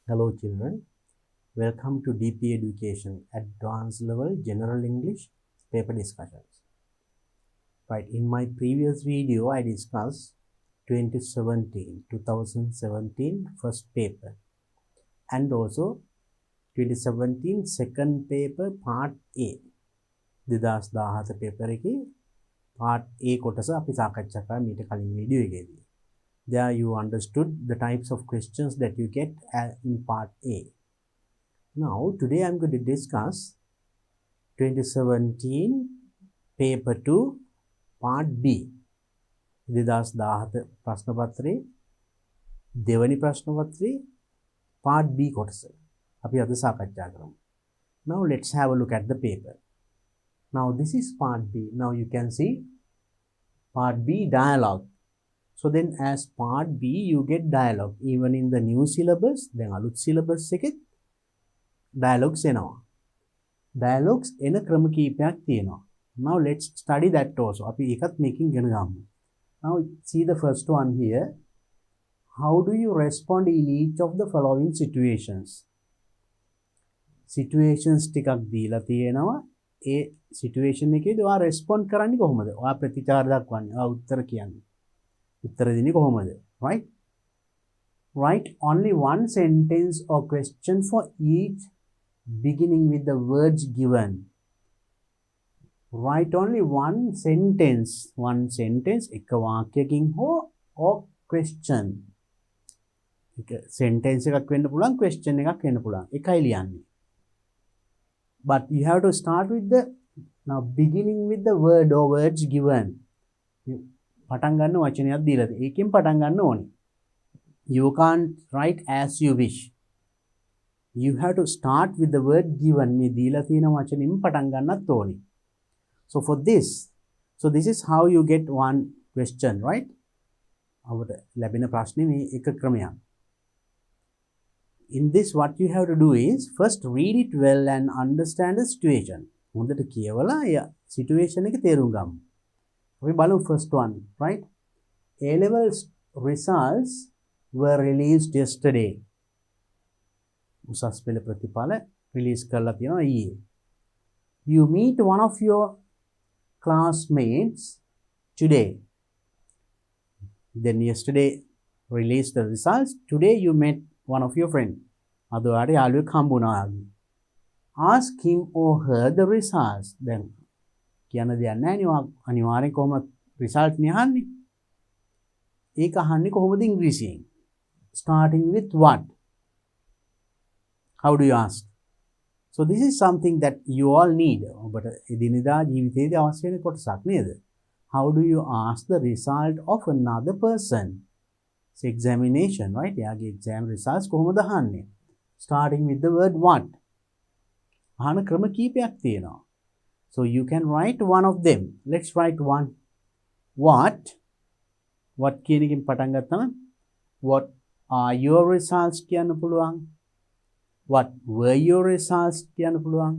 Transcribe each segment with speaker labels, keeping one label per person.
Speaker 1: Hello children, welcome to DP Education Advanced Level General English paper discussions. Right, in my previous video I discussed 2017 first paper and also 2017 second paper part A. 2017 paper එකේ part A කොටස අපි සාකච්ඡා කරා මීට කලින් video එකේදී. There you understood the types of questions that you get in part A. Now today I'm going to discuss 2017 paper 2 part B. 2017 ප්‍රශ්න පත්‍රයේ දෙවැනි ප්‍රශ්න පත්‍රයේ part B කොටස අපි අද සාකච්ඡා කරමු. Now let's have a look at the paper. Now this is part B. Now you can see part B dialogue. So then as part B you get dialogue even in the new syllabus. Then අලුත් syllabus එකෙත් dialogues එනවා. Dialogues එන ක්‍රම කීපයක් තියෙනවා. Now let's study that also. අපි ඒකත් මේකෙන් ඉගෙන ගමු. Now see the first one here. How do you respond in each of the following situations? Situations ටිකක් දීලා තියෙනවා. ඒ situation එකේදී ඔයා respond කරන්නේ කොහොමද? ඔයා ප්‍රතිචාර දක්වන්නේ. ඔයා උත්තර කියන්නේ. උත්තර දෙන්නේ කොහොමද? Right? Write only one sentence or question for each beginning with the words given. Write only one sentence එක වාක්‍යකින් හෝ or question. එක sentence එකක් වෙන්න පුළුවන් question එකක් වෙන්න පුළුවන්. එකයි ලියන්නේ. But you have to start with the now beginning with the word or words given. පටන් ගන්න වචනයක් දීලා තියෙනවා. ඒකෙන් පටන් ගන්න ඕනේ. You can't write as you wish. You have to start with the word given. මේ දීලා තියෙන වචනෙන් පටන් ගන්නත් ඕනේ. So for this, is how you get one question, right? අපට ලැබෙන ප්‍රශ්නේ මේ එක ක්‍රමයක්. In this what you have to do is first read it well and understand the situation. හොඳට කියවලා situation එක තේරුම් ගමු. We බලමු first one, right? A-level results were released yesterday. උසස් පෙළ ප්‍රතිඵල release කරලා තියෙනවා ඊයේ. You meet one of your classmates today. Then yesterday released the results. Today you met one of your friends. අද ඔයාට යාළුවෙක් හම්බුණා. Ask him or her the results. Then කියන දෙයක් නැහැ නේ. අනිවාර්යෙන් කොහොමද result නේ අහන්නේ. ඒක අහන්නේ කොහොමද ඉංග්‍රීසියෙන්? Starting with what? How do you ask? So this is something that you all need. ඔබට එදිනෙදා ජීවිතයේදී අවශ්‍ය වෙන කොටසක් නේද? How do you ask the result of another person? It's examination, right? එයාගේ exam results කොහොමද අහන්නේ? Starting with the word what? අහන ක්‍රම කීපයක් තියෙනවා. So you can write one of them. Let's write one. What කියන එකෙන් පටන් ගත්තම what are your results කියන්න පුළුවන්. What were your results කියන්න පුළුවන්.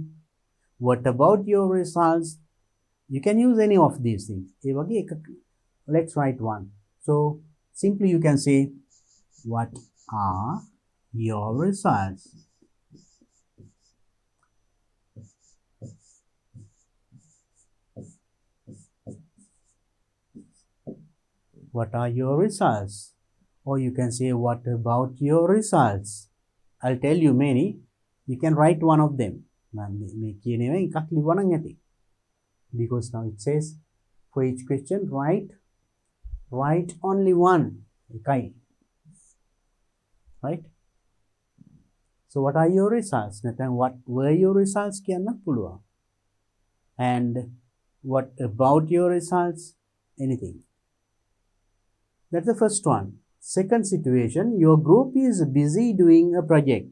Speaker 1: What about your results? You can use any of these things. ඒ වගේ එක let's write one. So simply you can say what are your results? What are your results? Or you can say what about your results? I'll tell you many. You can write one of them. Because now it says for each question write only one. Right? So what are your results? What were your results? And what about your results? Anything. That's the first one. Second situation, your group is busy doing a project.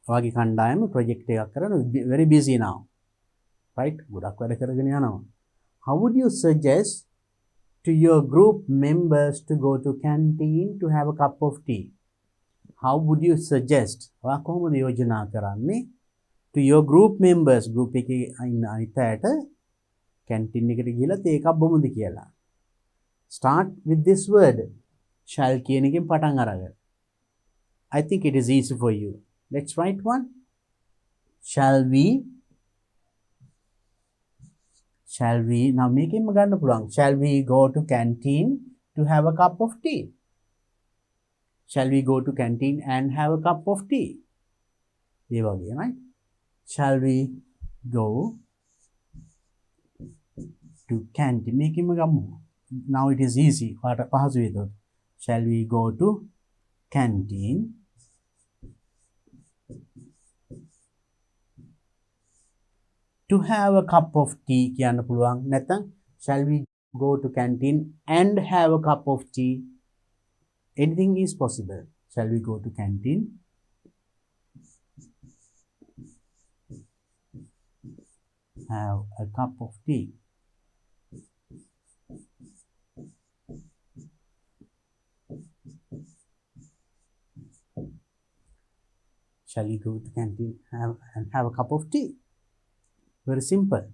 Speaker 1: ඔයාගේ කණ්ඩායම project එකක් කරන very busy now. Right? ගොඩක් වැඩ කරගෙන යනවා. How would you suggest to your group members to go to canteen to have a cup of tea? How would you suggest? ඔයා කොහොමද යෝජනා කරන්නේ to your group members? Group එකේ ඉන්න අනිත් අයට canteen එකට ගිහලා තේ එකක් බොමුද කියලා. Start with this word. Shall කියන එකෙන් පටන් අරගෙන. I think it is easy for you. Let's write one. Shall we? Now make him ගන්න පුළුවන්. Shall we go to canteen to have a cup of tea? Shall we go to canteen and have a cup of tea? ඒ වගේ, right? Shall we go to canteen? මේක හිම ගමු. Now it is easy. ඔයාලට පහසු වේද? Shall we go to canteen to have a cup of tea කියන්න පුළුවන්. නැත්නම් shall we go to canteen and have a cup of tea? Anything is possible. Shall we go to canteen have a cup of tea? Shall we go to canteen and have a cup of tea? Very simple.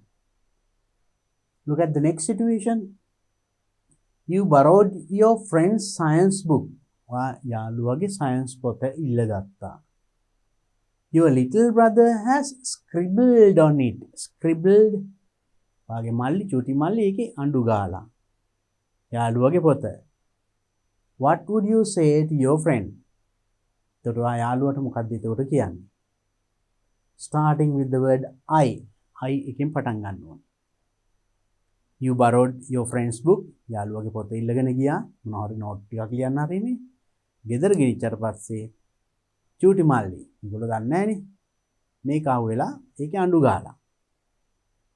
Speaker 1: Look at the next situation. You borrowed your friend's science book. යාළුවගේ science පොත ඉල්ලගත්තා. Your little brother has scribbled on it. Scribbled. වාගේ මල්ලි චූටි මල්ලි ඒකේ අඬු ගාලා. යාළුවගේ පොත. What would you say to your friend? එතකොට යාළුවට මොකක්ද එතකොට කියන්නේ? Starting with the word I. I එකෙන් පටන් ගන්න ඕන. You borrowed your friend's book. යාළුවගේ පොත ඉල්ලගෙන ගියා. මොනවා හරි නෝට් ටිකක් ලියන්න හරිනේ. ගෙදර ගෙනිච්චට පස්සේ චූටි මල්ලි. ඒගොල්ලෝ දන්නේ නැහනේ. මේක ආව වෙලා ඒකේ අඬු ගාලා.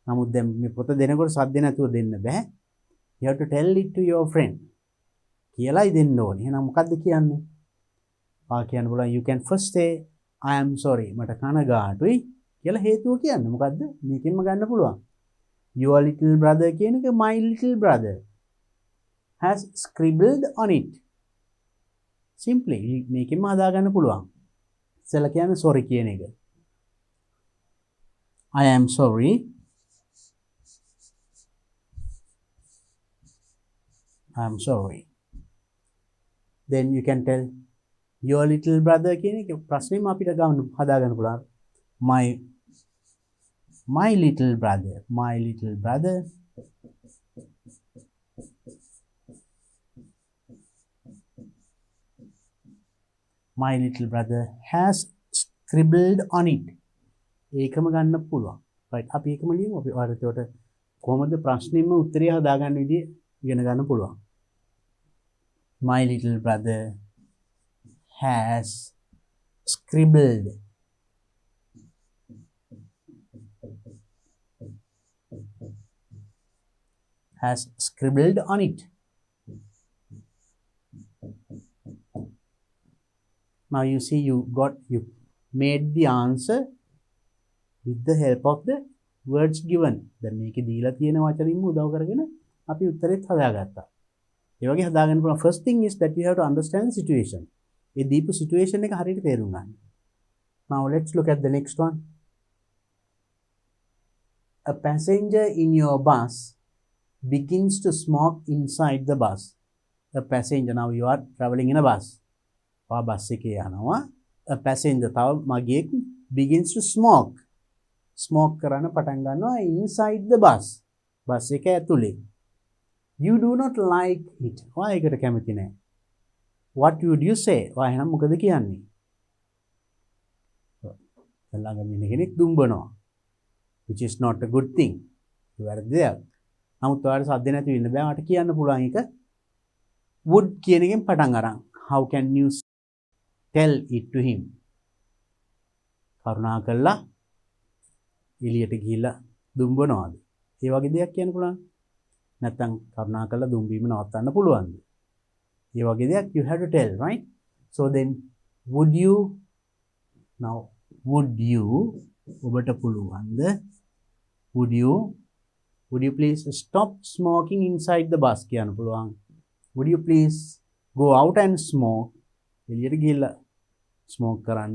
Speaker 1: නමුත් දැන් මේ පොත දෙනකොට සද්ද නැතුව දෙන්න බෑ. You have to tell it to your friend. කියලායි දෙන්න ඕනේ. එහෙනම් මොකද්ද කියන්නේ? කියන්න පුළුවන් you can first say I am sorry. මට කනගාටුයි කියලා හේතුව කියන්න. මොකද්ද? මේකෙන්ම ගන්න පුළුවන්. Your little brother කියන එක my little brother has scribbled on it. Simply මේකෙන්ම හදා ගන්න පුළුවන්. ඉතලා කියන්නේ sorry කියන එක. I am sorry. I am sorry. Then you can tell your little brother කියන එක ප්‍රශ්නෙම අපිට ගන්න හදා ගන්න පුළුවන්. My little brother has scribbled on it. ඒකම ගන්න පුළුවන්. right අපි ඒකම ලියමු. අපි ඔයාලට ඒකට කොහොමද ප්‍රශ්නෙම උත්තරය හදාගන්න විදිය ඉගෙන ගන්න පුළුවන්. My little brother has scribbled on it. Now you see you made the answer with the help of the words given. දැන් මේකේ දීලා තියෙන වචනින්ම උදව් කරගෙන අපි උත්තරෙත් හදාගත්තා. ඒ වගේ හදාගන්න පුළුවන්. First thing is that you have to understand the situation. ඒ දීපු situation එක හරියට තේරුම් ගන්න. Now let's look at the next one. A passenger in your bus begins to smoke inside the bus. A passenger, now you are traveling in a bus. bus එකේ යනවා. A passenger තව මගියෙක් begins to smoke. Smoke කරන්න පටන් ගන්නවා inside the bus. bus එක ඇතුලේ. You do not like it. ඔයා ඒකට කැමති නැහැ. What would you say? ඔයා එහෙනම් මොකද කියන්නේ? ළඟ ඉන්න කෙනෙක් දුම්බනවා. Which is not a good thing. වැරදි දෙයක්. නමුත් ඔයාලට සද්ද නැති වෙන්න බෑ. මට කියන්න පුළුවන් එක would කියන එකෙන් පටන් අරන්. How can you tell it to him? කරුණාකරලා එළියට ගිහිල්ලා දුම්බනවාද? ඒ වගේ දෙයක් කියන්න පුළුවන්. නැත්නම් කරුණාකරලා දුම්බීම නවත්තන්න පුළුවන්ද? ඒ වගේ දෙයක් you have to tell, right? So then would you ඔබට පුළුවන්ද? Would you please stop smoking inside the bus කියන්න පුළුවන්. Would you please go out and smoke? එළියට ගිහිල්ලා smoke කරන්න.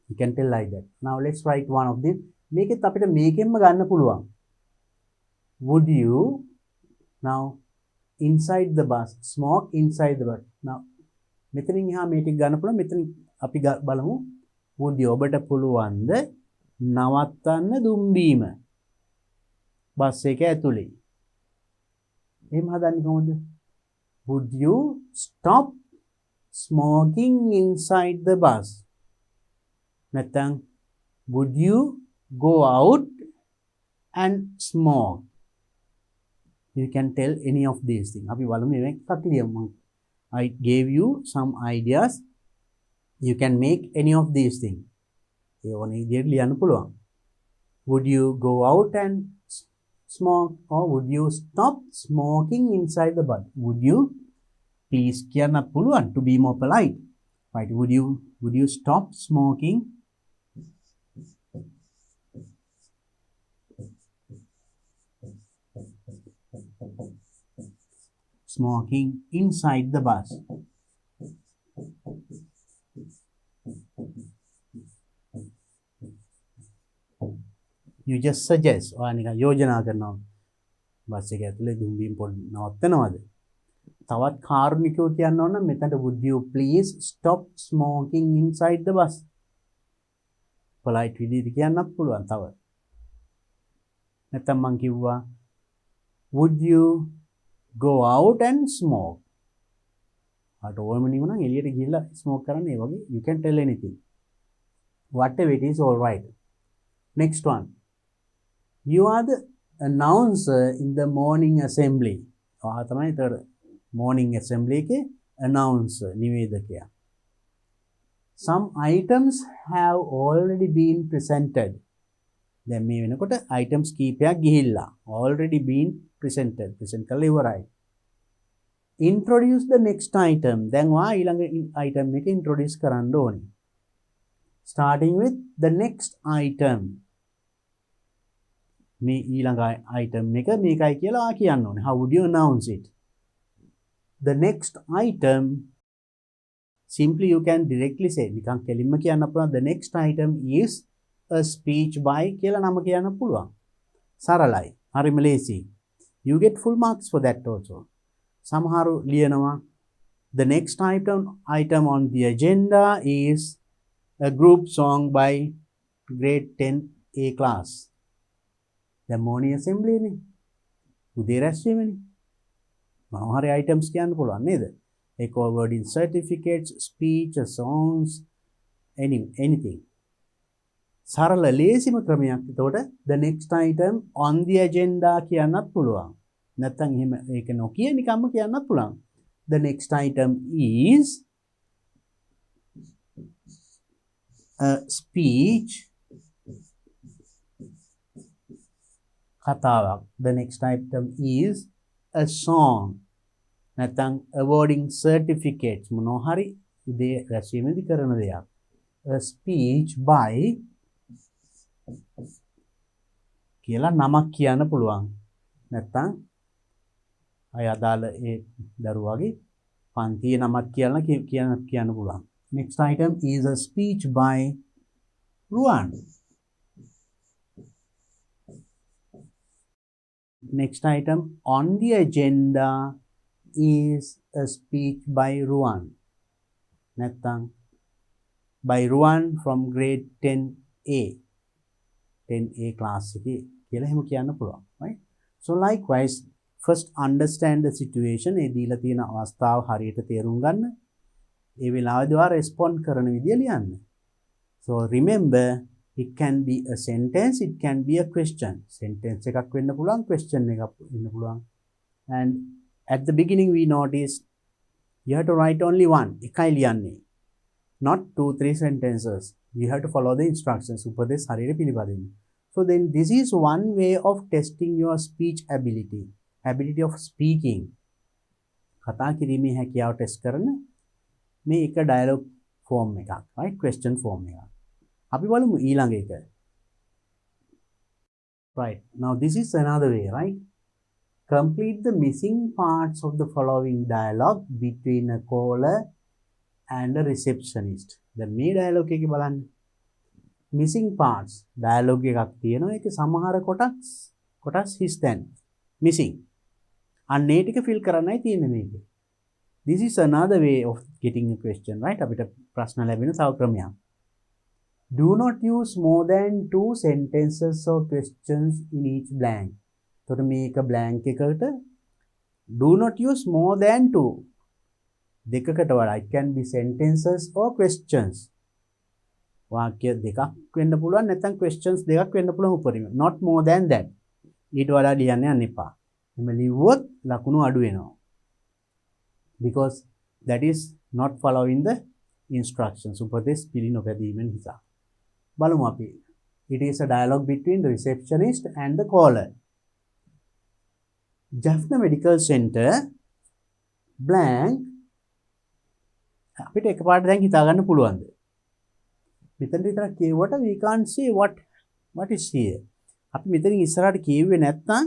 Speaker 1: You can tell like that. Now let's write one of them. මේකෙත් අපිට මේකෙන්ම ගන්න පුළුවන්. Would you now inside the bus smoke inside the bus? Now මෙතනින් එහා මේ ටික ගන්න පුළුවන්. මෙතන අපි බලමු would you ඔබට පුළුවන්ද නවත්තන්න දුම්බීම බස් එක ඇතුලේ. එහෙම හදන්නේ කොහොමද? Would you stop smoking inside the bus? නැත්නම් would you go out and smoke? You can tell any of these things. අපි බලමු මේක ලියමු. I gave you some ideas. You can make any of these things. ඒ ඕන විදිහට ලියන්න පුළුවන්. Would you go out and smoke, or would you stop smoking inside the bus? Would you please කියන්න පුළුවන් to be more polite. Right? Would you stop smoking inside the bus? You just suggest. ඔයා නිකන් යෝජනා කරනවා. Bus එක ඇතුලේ දුම්බීම් පොඩ් නවත්තනවද? තවත් කාරුණිකව කියන්න ඕන නම් මෙතනට would you please stop smoking inside the bus? polite විදිහට කියන්නත් පුළුවන් තව. නැත්නම් මං කිව්වා would you go out and smoke? අට ඕම නිවන එළියට ගිහිල්ලා smoke කරන්න ඒ වගේ you can tell anything. Whatever it is, all right. Next one. You are the announcer in the morning assembly. ඔයා තමයි ඒතර morning assembly එකේ announcer නිවේදකයා. Some items have already been presented. දැන් මේ වෙනකොට items කීපයක් ගිහිල්ලා already been presented. present කරලා ඉවරයි. Introduce the next item. දැන් ඔයා ඊළඟ item එක introduce කරන්න ඕනේ. Starting with the next item. මේ ඊළඟ item එක මේකයි කියලා ඔයා කියන්න ඕනේ. How would you announce it? The next item, simply you can directly say, නිකන් කෙලින්ම කියන්න පුළුවන් the next item is a speech by කියලා නම කියන්න පුළුවන්. සරලයි. හරිම ලේසි. You get full marks for that also. සමහරු ලියනවා the next item on the agenda is a group song by grade 10A class. The morning assembly නේ. උදේ රැස්වීමනේ. මොනවා හරි items කියන්න පුළුවන් නේද? ඒ wording certificates, speech, songs, anything. සරල ලේසිම ක්‍රමයක්. එතකොට the next item on the agenda කියන්නත් පුළුවන්. නැත්නම් එහෙම ඒක නොකිය නිකම්ම කියන්නත් පුළුවන්. The next item is a speech කතාවක්. The next item is a song. නැත්නම් awarding certificates මොනවා හරි උදේ රැස්වීමේදී කරන දෙයක්. A speech by කියලා නමක් කියන්න පුළුවන්. නැත්නම් අය අදාළ ඒ දරුවාගේ පන්තියේ නමක් කියලා කියන්න පුළුවන්. Next item is a speech by Ruan. Next item on the agenda is a speech by Ruan. නැත්නම් by Ruan from grade 10A. 10A class එකේ කියලා එහෙම කියන්න පුළුවන්. Right? So likewise, first understand the situation. ඒ දීලා තියෙන අවස්ථාව හරියට තේරුම් ගන්න. ඒ වෙලාවේදී ඔයා respond කරන විදිය ලියන්න. So remember, it can be a sentence, it can be a question. Sentence එකක් වෙන්න පුළුවන්, question එකක් වෙන්න පුළුවන්. And at the beginning we noticed you have to write only one. එකයි ලියන්නේ. Not 2-3 sentences. You have to follow the instructions. උපදේශ හරියට පිළිපදින්න. So then this is one way of testing your speech ability. Ability of speaking. කතා කිරීමේ හැකියාව test කරන මේ එක dialogue form එකක්. Right? Question form එකක්. අපි බලමු ඊළඟ එක. Right. Now this is another way, right? Complete the missing parts of the following dialogue between a caller and a receptionist. දැන් මේ dialogue එකේ බලන්න. Missing parts dialogue එකක් තියෙනවා. ඒකේ සමහර කොටස් හිස් දැන් missing. අන්න ඒ ටික fill කරන්නයි තියෙන්නේ මේකේ. This is another way of getting a question, right? අපිට ප්‍රශ්න ලැබෙන තව ක්‍රමයක්. Do not use more than 2 sentences or questions in each blank. එතකොට මේක blank එකකට do not use more than 2. දෙකකට වඩා. It can be sentences or questions. වාක්‍ය දෙකක් වෙන්න පුළුවන් නැත්නම් questions දෙකක් වෙන්න පුළුවන් උපරිම. Not more than that. ඊට වඩා ලියන්න යන්න එපා. එම ලිව්වොත් ලකුණු අඩු වෙනවා. Because that is not following the instructions. උපදෙස් පිළි නොපැදීමෙන් නිසා. බලමු අපි. It is a dialogue between the receptionist and the caller. Jaffna Medical Center blank අපිට එකපාරට දැන් හිතා ගන්න පුළුවන්ද? මෙතන විතර කියවට we can't see what is here. අපි මෙතනින් ඉස්සරහට කියුවේ නැත්නම්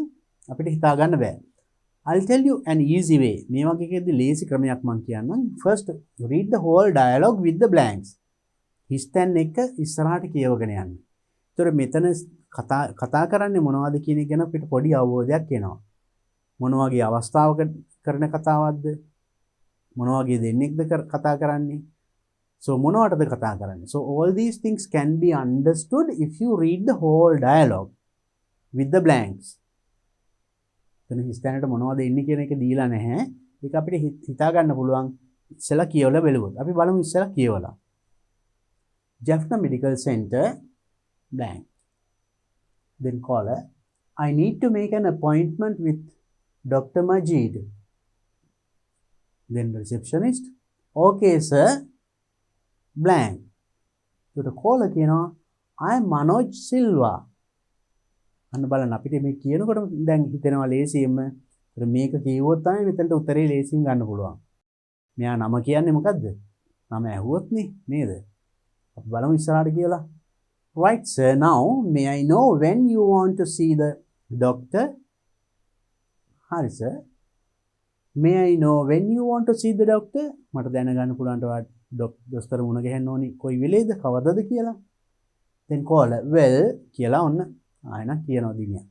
Speaker 1: අපිට හිතා ගන්න බෑ. I'll tell you an easy way. මේ වගේ එකේදී ලේසි ක්‍රමයක් මම කියන්නම්. First read the whole dialogue with the blanks. හිස්තැන් එක ඉස්සරහට කියවගෙන යන්න. ඒතර මෙතන කතා කරන්නේ මොනවද කියන එක ගැන අපිට පොඩි අවබෝධයක් එනවා. මොන වගේ අවස්ථාවක කරන කතාවක්ද? මොන වගේ දෙන්නෙක්ද කතා කරන්නේ? So මොනවටද කතා කරන්නේ? So all these things can be understood if you read the whole dialogue with the blanks. එතන හිස්තැනට මොනවද එන්නේ කියන එක දීලා නැහැ. ඒක අපිට හිතා ගන්න පුළුවන් ඉස්සලා කියවලා බලුවොත්. අපි බලමු ඉස්සලා කියවලා. Jaffna Medical Center blank. Then caller, I need to make an appointment with Dr. Majid. Then receptionist, okay sir, blank. So the caller කියනවා I am Manoj Silva. අන්න බලන්න අපිට මේ කියනකොට දැන් හිතෙනවා ලේසියෙන්ම මේක කිව්වොත් තමයි මෙතනට උත්තරේ ලේසියෙන් ගන්න පුළුවන්. මෙයා නම කියන්නේ මොකද්ද? නම ඇහුවොත් නේද? අපි බලමු ඉස්සරහට කියලා. Right sir, now may I know when you want to see the doctor? හරි sir. May I know when you want to see the doctor? මට දැනගන්න පුළුවන් ඔයාලා දොස්තර මුණ ගැහෙන්න ඕනි කොයි වෙලේද කවදද කියලා. Then caller, well කියලා ඔන්න ආයෙත් කියනවා දිනියා.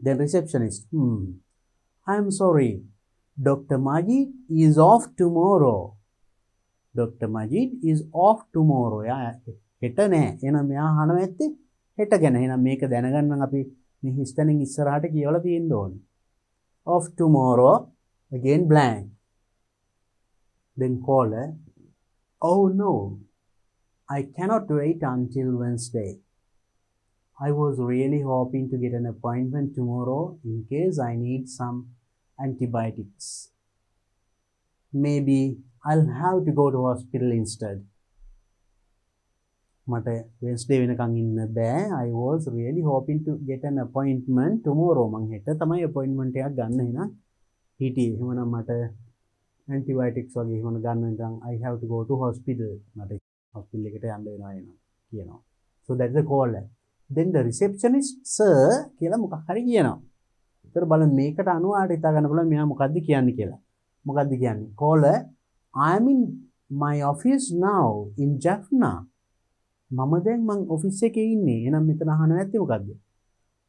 Speaker 1: Then receptionist, I am sorry. Dr. Majid is off tomorrow. Dr. Majid is off tomorrow. යා හෙට නෑ. එහෙනම් මෙයා අහනවා ඇත්තේ හෙට ගැන. එහෙනම් මේක දැනගන්න අපි මේ හිස්තැනින් ඉස්සරහට කියවලා තියෙන්න ඕනේ. Off tomorrow, again blank. Then caller, oh no, I cannot wait until Wednesday. I was really hoping to get an appointment tomorrow in case I need some antibiotics. Maybe I'll have to go to hospital instead. මට Wednesday වෙනකන් ඉන්න බෑ. I was really hoping to get an appointment tomorrow. මං හෙට තමයි appointment එකක් ගන්න එහෙනම් හිටියේ. එහෙමනම් මට antibiotics වගේ එහෙම ගන්න නිකන් I have to go to hospital. මට hospital එකට යන්න වෙනවා එනවා කියනවා. So that's the caller. Then the receptionist sir කියලා මොකක් හරි කියනවා. ඒතර බලන්න මේකට අනුව ආට හිතා ගන්න පුළුවන් මෙයා මොකද්ද කියන්නේ කියලා. මොකද්ද කියන්නේ? caller, I am in my office now in Jaffna. මම දැන් මං ඔෆිස් එකේ ඉන්නේ. එහෙනම් මෙතන අහනවා ඇත්තේ මොකද්ද?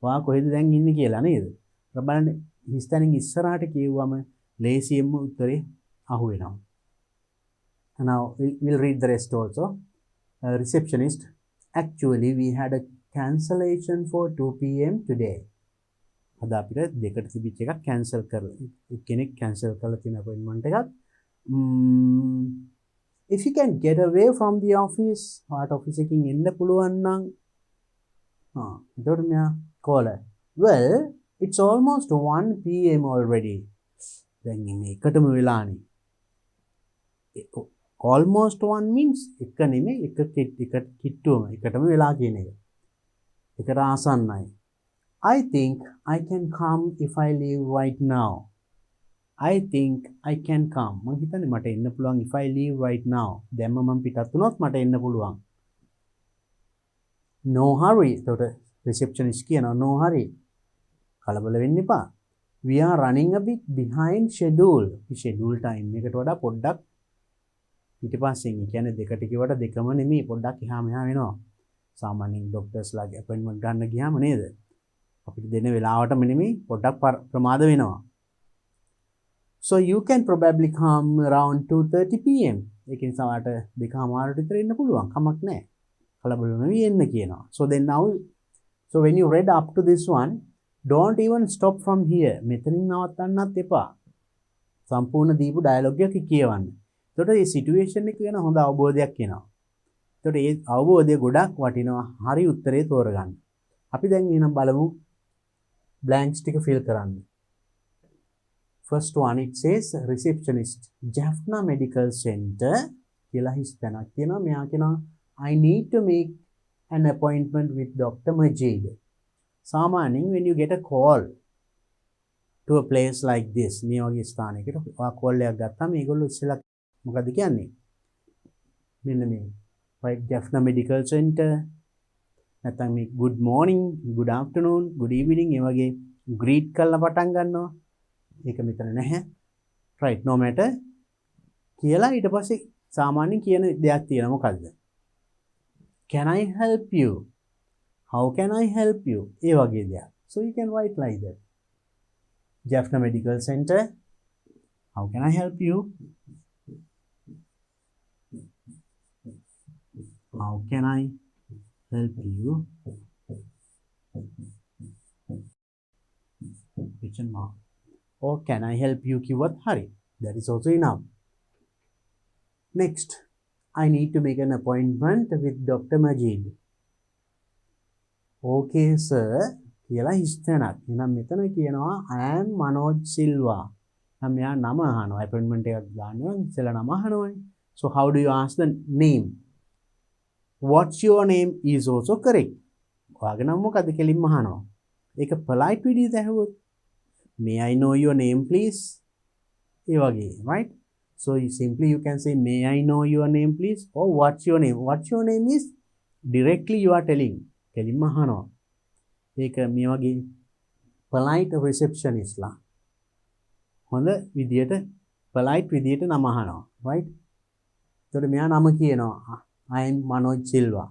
Speaker 1: ඔයා කොහෙද දැන් ඉන්නේ කියලා නේද? බලන්න හිස්තැනින් ඉස්සරහට කියුවම ලේසියෙන්ම උත්තරේ අහු වෙනවා. Now we'll read the rest also. Receptionist, actually we had a cancellation for 2 p.m. today. අද අපිට දෙකට තිබිච්ච එකක් කැන්සල් කරලා කෙනෙක් කැන්සල් කරලා තියෙන අපොයින්ට්මන්ට් එකක්. If you can get away from the office, part office එකකින් එන්න පුළුවන් නම් එතකොට මෙයා caller, well it's almost 1 p.m. already. දැන් මේකටම වෙලානේ. almost 1 means එක නෙමෙයි එක කිට්ටුවම එකටම වෙලා කියන එක. එකට ආසන්නයි. I think I can come if I leave right now. I think I can come. මම හිතන්නේ මට එන්න පුළුවන් if I leave right now. දැන්ම මම පිටත් වුණොත් මට එන්න පුළුවන්. No hurry. එතකොට receptionist කියනවා no hurry. කලබල වෙන්න එපා. We are running a bit behind schedule. schedule time එකට වඩා පොඩ්ඩක් පිටිපස්සෙන්. ඒ කියන්නේ දෙකට කිව්වට දෙකම නෙමෙයි පොඩ්ඩක් එහා මෙහා වෙනවා. සාමාන්‍යයෙන් ડોක්ටර්ස්ලාගේ අපොයින්ට්මන්ට් ගන්න ගියාම නේද? අපිට දෙන වෙලාවටම නෙමෙයි පොඩ්ඩක් ප්‍රමාද වෙනවා. So you can probably come around 2:30 p.m. ඒකෙන් සමහරට 2:00 විතර එන්න පුළුවන්. කමක් නැහැ. කලබල වෙවි එන්න කියනවා. So then now, so when you read up to this one, don't even stop from here. මෙතනින් නවත්තන්නත් එපා. සම්පූර්ණ දීපු ඩයලොග් එක කියවන්න. එතකොට මේ සිටුේෂන් එක ගැන හොඳ අවබෝධයක් එනවා. එතකොට ඒ අවබෝධය ගොඩක් වටිනවා. හරි උත්තරේ තෝරගන්න. අපි දැන් එහෙනම් බලමු blanks ටික fill කරන්න. First one, it says receptionist, Jaffna Medical Center. කියලා හිස්තැනක් කියනවා. මෙයා කියනවා I need to make an appointment with Dr. Majid. සාමාන්‍යයෙන් when you get a call to a place like this, මේ වගේ ස්ථානයකට ඔයා call එකක් ගත්තාම මේගොල්ලෝ ඉස්සෙල්ලා මොකද කියන්නේ? මෙන්න මේ right, Jaffna Medical Center. නැත්නම් මේ good morning, good afternoon, good evening ඒ වගේ greet කරලා පටන් ගන්නවා. ඒක මෙතන නැහැ. right, no matter කියලා ඊට පස්සේ සාමාන්‍යයෙන් කියන දෙයක් තියෙනවා. මොකද්ද? Can I help you? How can I help you? ඒ වගේ දෙයක්. So you can write like that. Jaffna Medical Center. How can I help you? How can I help you? Question mark. Or can I help you? කිව්වත් හරි. That is also enough. Next, I need to make an appointment with Dr. Majid. Okay, sir. කියලා හිස්තැනක්. එහෙනම් මෙතන කියනවා I am Manoj Silva. නම් මෙයා නම අහනවා. appointment එකක් ගන්නවා. ඉස්සෙල්ලා නම අහනවානේ. So how do you ask the name? What's your name is also correct. ඔයාගේ නම මොකද්ද කෙලින්ම අහනවා. ඒක polite විදිහට ඇහුවොත් may I know your name please? ඒ වගේ, right? So you can say may I know your name please? Or what's your name? What's your name is directly you are telling. කෙලින්ම අහනවා. ඒක මේ වගේ polite receptionist ලා හොඳ විදියට polite විදියට නම අහනවා, right? එතකොට මෙයා නම කියනවා I am Manoj Silva.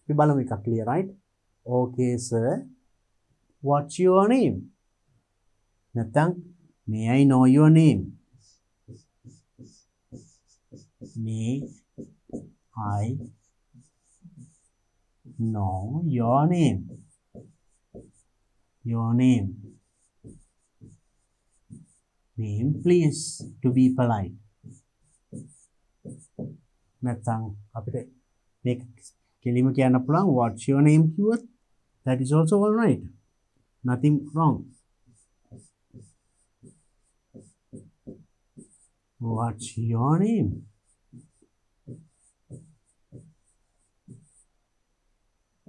Speaker 1: අපි බලමු එක clear, right? Okay sir. What's your name? නැත්නම් may I know your name? May I know your name? Your name. Name please, to be polite. නැත්නම් අපිට මේක කෙලිම කියන්න පුළුවන් what's your name කිව්වොත් that is also all right. Nothing wrong. What's your name?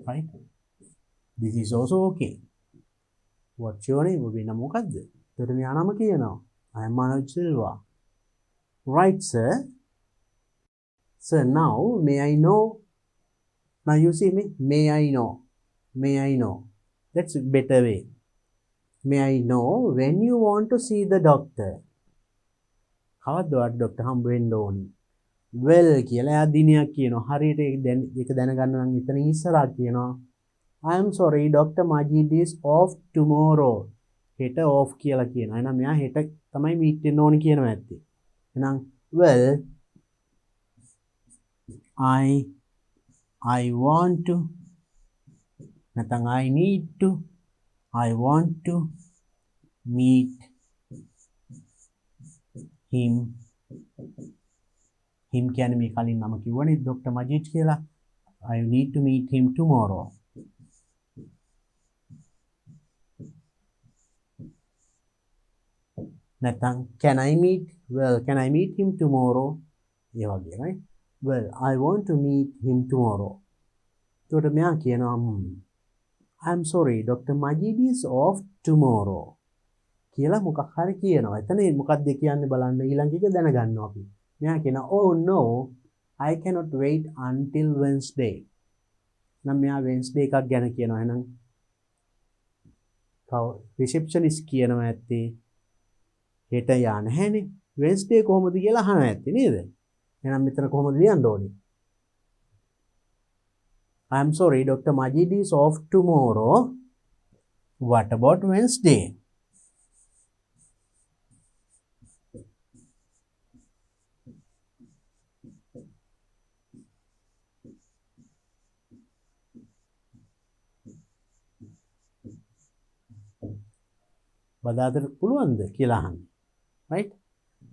Speaker 1: Right? This is also okay. What's your name? ඔබේ නම මොකද්ද? එතකොට මෙයා නම කියනවා I am Manoj Silva. Right, sir. Sir, now may I know? Now you see me? May I know? May I know? That's a better way. May I know when you want to see the doctor? කවද්ද ඔයාට doctor හම්බ වෙන්න ඕනේ? Well කියලා එයා දිනයක් කියනවා. හරියට ඒක දැනගන්න නම් එතන ඉස්සරහා කියනවා I am sorry, Dr. Majid is off tomorrow. හෙට off කියලා කියනවා. එහෙනම් මෙයා හෙට තමයි meet වෙන්න ඕනේ කියනවා ඇත්තේ. එහෙනම් well I want to නැත්නම් I need to I want to meet him කියන්නේ මේ කලින් නම කිව්වනේ Dr. Majid කියලා. I need to meet him tomorrow. නැත්නම් can I meet? Well, can I meet him tomorrow? ඒ වගේ, right? Well, I want to meet him tomorrow. එතකොට මෙයා කියනවා I'm sorry, Dr. Majid is off tomorrow. කියලා මොකක් හරි කියනවා. එතන මොකක්ද කියන්නේ බලන්න ඊළඟ එක දැනගන්නවා අපි. මෙයා කියනවා oh no, I cannot wait until Wednesday. නම් මෙයා Wednesday එකක් ගැන කියනවා. එහෙනම් receptionist කියනවා ඇත්තේ හෙට යා නැහැනේ. Wednesday කොහොමද කියලා අහනවා ඇත්තේ නේද? එහෙනම් මෙතන කොහොමද ලියන්න ඕනේ? I'm sorry, Dr. Majid is off tomorrow. What about Wednesday? බදාදට පුළුවන්ද කියලා අහන්න. right?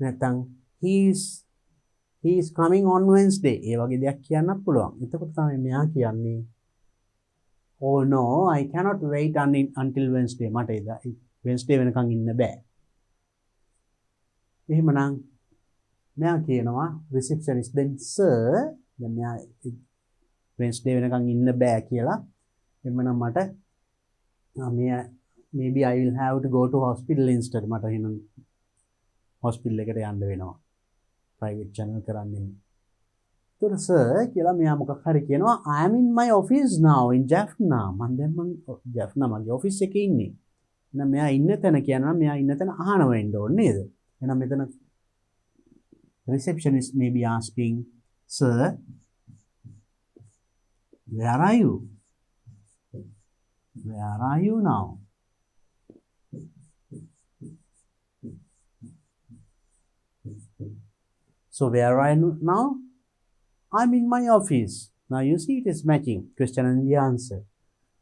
Speaker 1: නැත්නම් he is coming on Wednesday. ඒ වගේ දෙයක් කියන්නත් පුළුවන්. එතකොට තමයි මෙයා කියන්නේ oh no, I cannot wait until Wednesday. මට Wednesday වෙනකන් ඉන්න බෑ. එහෙමනම් මෙයා කියනවා receptionist then sir දැන් මෙයා Wednesday වෙනකන් ඉන්න බෑ කියලා. එhmenan මට maybe I will have to go to hospital instead. මට එහෙනම් hospital එකට යන්න වෙනවා. private channel කරන්නේ. ඒතර sir කියලා මෙයා මොකක් හරි කියනවා I am in my office now in Jaffna. මම Jaffna මගේ office එකේ ඉන්නේ. එහෙනම් මෙයා ඉන්න තැන කියනවා මෙයා ඉන්න තැන අහනව වෙන්න ඕනේ නේද? එහෙනම් මෙතන receptionist may be asking sir where are you? Where are you now? So where are you now? I'm in my office. Now you see it is matching question and the answer.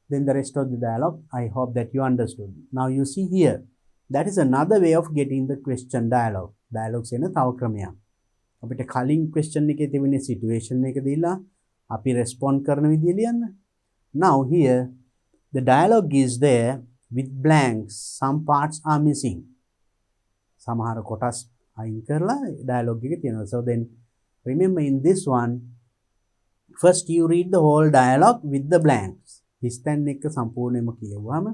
Speaker 1: Then the rest of the dialogue, I hope that you understood. Now you see here, that is another way of getting the question dialogue. Dialogues එන තව ක්‍රමයක්. අපිට කලින් question එකේ තිබෙන situation එක දීලා අපි respond කරන විදිය ලියන්න. Now here the dialogue is there with blanks. Some parts are missing. සමහර කොටස් අයින් කරලා dialogue එක තියෙනවා. So then remember in this one, first you read the whole dialogue with the blanks. හිස්තැන් එක සම්පූර්ණයෙන්ම කියවුවාම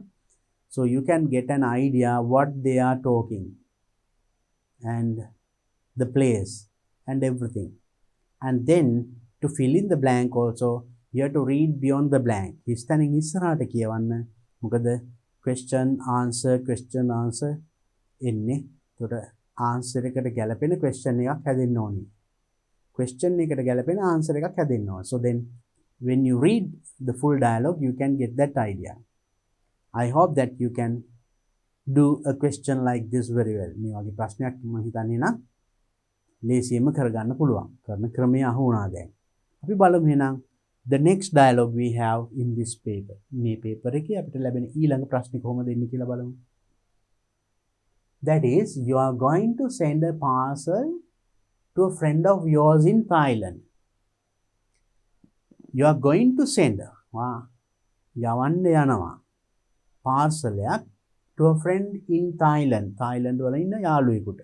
Speaker 1: so you can get an idea what they are talking and the place and everything. And then to fill in the blank also, you have to read beyond the blank. හිස්තැනින් ඉස්සරහට කියවන්න. මොකද question answer එන්නේ. ඒකට answer එකට ගැලපෙන question එකක් හැදෙන්න ඕනේ. question එකට ගැලපෙන answer එකක් හැදෙන්න ඕනේ. So then when you read the full dialogue, you can get that idea. I hope that you can do a question like this very well. මේ වගේ ප්‍රශ්නයක් මම හිතන්නේ නම් ලේසියෙන්ම කරගන්න පුළුවන්. කරන ක්‍රමය අහු වුණා දැන්. අපි බලමු එහෙනම් the next dialogue we have in this paper. මේ paper එකේ අපිට ලැබෙන ඊළඟ ප්‍රශ්නේ කොහොමද එන්නේ කියලා බලමු. That is, you are going to send a parcel to a friend of yours in Thailand. You are going to send යවන්න යනවා parcel එකක් to a friend in Thailand. Thailand වල ඉන්න යාළුවෙකුට.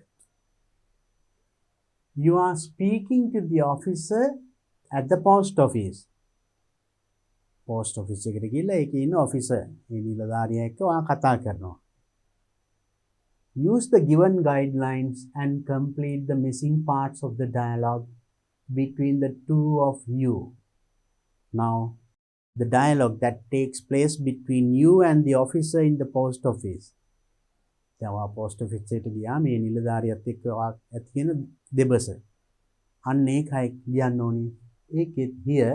Speaker 1: You are speaking to the officer at the post office. Post office එකට ගිහලා ඒකේ ඉන්න officer මේ නිලධාරියා එක්ක ඔයා කතා කරනවා. Use the given guidelines and complete the missing parts of the dialogue between the two of you. Now, the dialogue that takes place between you and the officer in the post office. දැන් post office එකට ගියා මේ නිලධාරියත් එක්ක ඇති වෙන දෙබස. අන්න ඒකයි කියන්න ඕනේ. ඒකෙත් here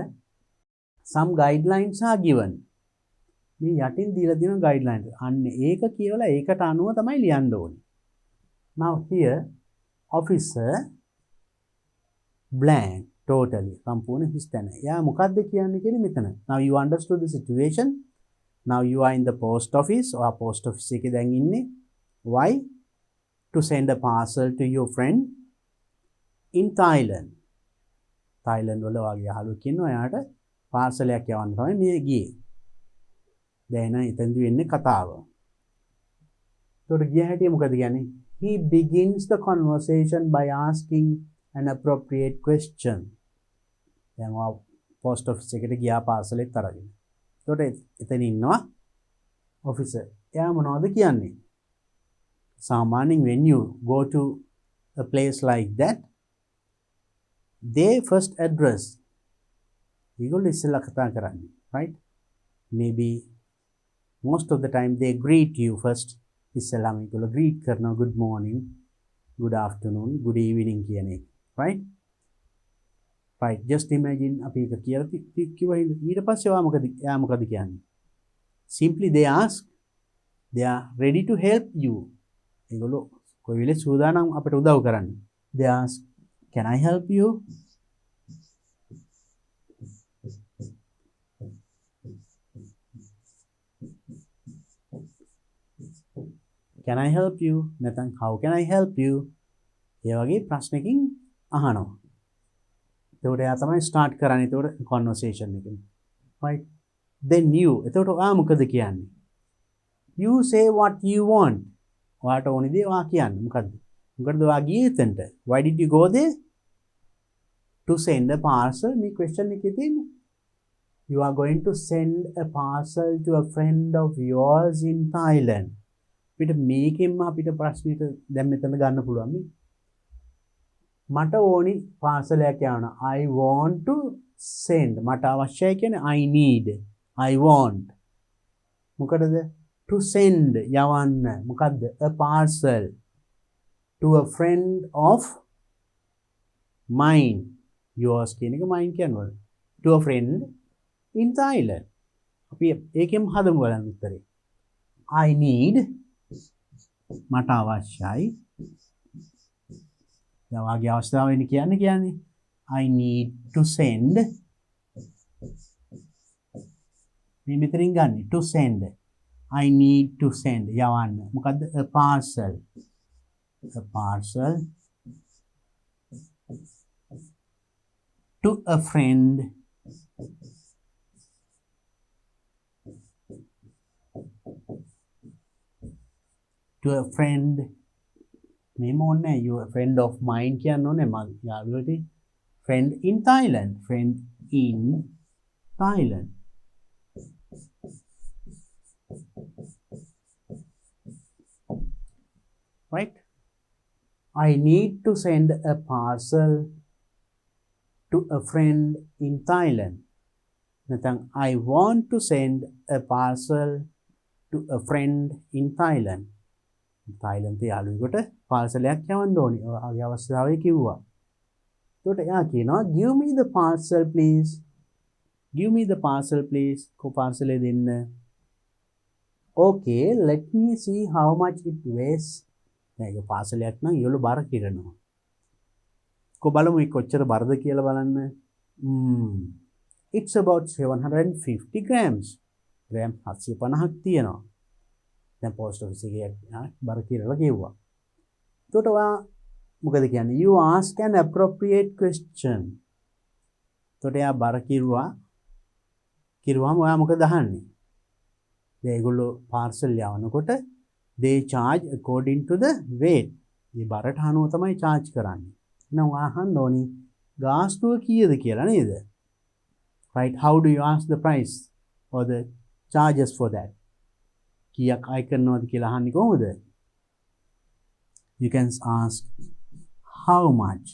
Speaker 1: some guidelines are given. මේ යටින් දීලා තියෙන guidelines. අන්න ඒක කියවලා ඒකට අනුව තමයි ලියන්න ඕනේ. Now here officer blank totally සම්පූර්ණ හිස්තැන. එයා මොකද්ද කියන්නේ කියන්නේ මෙතන. Now you understood the situation. Now you are in the post office or post office එකේ දැන් ඉන්නේ. Why? To send a parcel to your friend in Thailand. Thailand වල වගේ යහළුවෙක් ඉන්නවා. එයාට parcel එකක් යවන්න තමයි මේ ගියේ. දැන් එතනදි වෙන්නේ කතාව. ඒකට ගිය හැටි මොකද කියන්නේ? He begins the conversation by asking an appropriate question. දැන් post office එකට ගියා parcel එකක් තරගෙන. ඒකට එතන ඉන්නවා officer. එයා මොනවද කියන්නේ? සාමාන්‍යයෙන් when you go to a place like that, they first address. ඒගොල්ලෝ ඉස්සෙල්ලා කතා කරන්නේ, right? Maybe most of the time they greet you first. ඉස්සෙල්ලාම ඒගොල්ලෝ greet කරනවා good morning, good afternoon, good evening කියන එක, right? Right, just imagine අපි එක කියලා කිව්වා ඊට පස්සේ එයා මොකද කියන්නේ? Simply they ask, they are ready to help you. ඒගොල්ලෝ කොයි වෙලේ සූදානම් අපිට උදව් කරන්න. They ask, can I help you? can I help you නැත්නම් how can I help you ඒ වගේ ප්‍රශ්නකින් අහනවා. එතකොට එයා තමයි start කරන්නේ එතකොට conversation එකෙන්. right then you එතකොට ඔයා මොකද කියන්නේ? you say what you want. ඔයාට ඕනේ දේ ඔයා කියන්නේ මොකද්ද? මොකටද ඔයා ගියේ එතනට? why did you go there? to send a parcel. මේ question එකේ තියෙන්නේ you are going to send a parcel to a friend of yours in Thailand. අපිට මේකෙන්ම අපිට ප්‍රශ්නෙට දැන් මෙතන ගන්න පුළුවන් මේ. මට ඕනි පාර්සලයක් යවන්න. I want to send. මට අවශ්‍යයි කියන්නේ I need. I want. මොකටද? to send යවන්න. මොකද්ද? a parcel to a friend of mine. yours කියන එක mine කියනවා. to a friend in Thailand. අපි ඒකෙන් හදමු බලන්න උත්තරේ. I need මට අවශ්‍යයි. දැන් වාගේ අවස්ථාව වෙන්නේ කියන්නේ I need to send මේ මෙතනින් ගන්න to send. I need to send යවන්න. මොකද්ද? a parcel. a parcel to a friend to a friend name ඕනේ you a friend of mine කියන්න ඕනේ මම යාළුවෙක් friend in Thailand right I need to send a parcel to a friend in Thailand නැත්නම් I want to send a parcel to a friend in Thailand. Thailand යාළුවෙකුට පාර්සලයක් යවන්න ඕනි. ඔයාගේ අවස්ථාවේ කිව්වා. එතකොට එයා කියනවා give me the parcel please. give me the parcel please. කො පාර්සලේ දෙන්න. okay let me see how much it weighs. මේක පාර්සලයක් නම් ඊළු බර කිරනවා. කො බලමු මේ කොච්චර බරද කියලා බලන්න. it's about 750 grams. ග්‍රෑම් 750ක් තියෙනවා. දැන් post office එකේ බර කියලා කිව්වා. එතකොට ඔයා මොකද කියන්නේ? you ask an appropriate question. එතකොට එයා බර කිරුවාම ඔයා මොකද අහන්නේ? දැන් ඒගොල්ලෝ parcel යවනකොට they charge according to the weight. මේ බරට අනුව තමයි charge කරන්නේ. එහෙනම් ඔයා අහන්න ඕනි ගාස්තුව කීයද කියලා නේද? right how do you ask the price or the charges for that? කීයක් අය කරනවද කියලා අහන්නේ කොහොමද? You can ask how much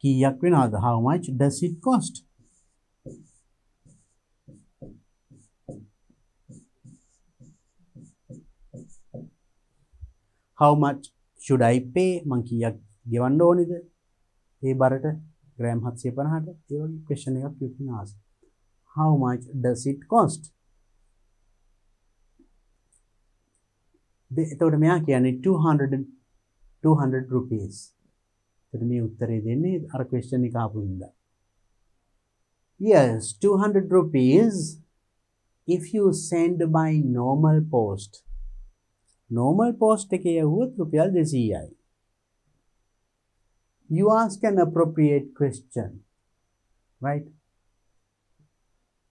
Speaker 1: කීයක් වෙනවද? how much does it cost? how much should I pay? මං කීයක් ගෙවන්න ඕනේද ඒ බරට? ග්‍රෑම් 750ට. ඒ වගේ question එකක් you can ask. how much does it cost? එතකොට මෙයා කියන්නේ 200 rupees. එතකොට මේ උත්තරේ දෙන්නේ අර question එක ආපු හින්දා. yes 200 rupees if you send by normal post. normal post එකේ යවුවොත් රුපියල් 200යි. you ask an appropriate question, right?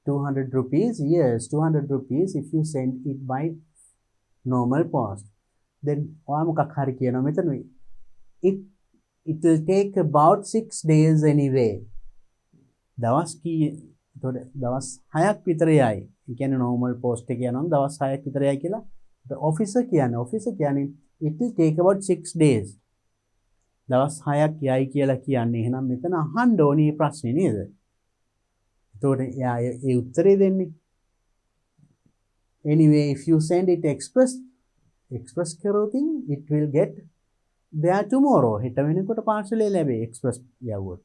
Speaker 1: 200 rupees, yes 200 rupees if you send it by normal post. then ඔයා මොකක් හරි කියනවා මෙතන it will take about 6 days anyway. දවස් 6ක් විතර යයි. ඒ කියන්නේ normal post එක යනවා දවස් 6ක් විතර යයි කියලා officer කියන්නේ it will take about 6 days. දවස් 6ක් යයි කියලා කියන්නේ. එහෙනම් මෙතන අහන්න ඕනේ මේ ප්‍රශ්නේ නේද? එතකොට එයා ඒ උත්තරේ දෙන්නේ. anyway if you send it express කරොත් it will get there tomorrow. හෙට වෙනකොට පාර්සලේ ලැබේ express යවුවොත්.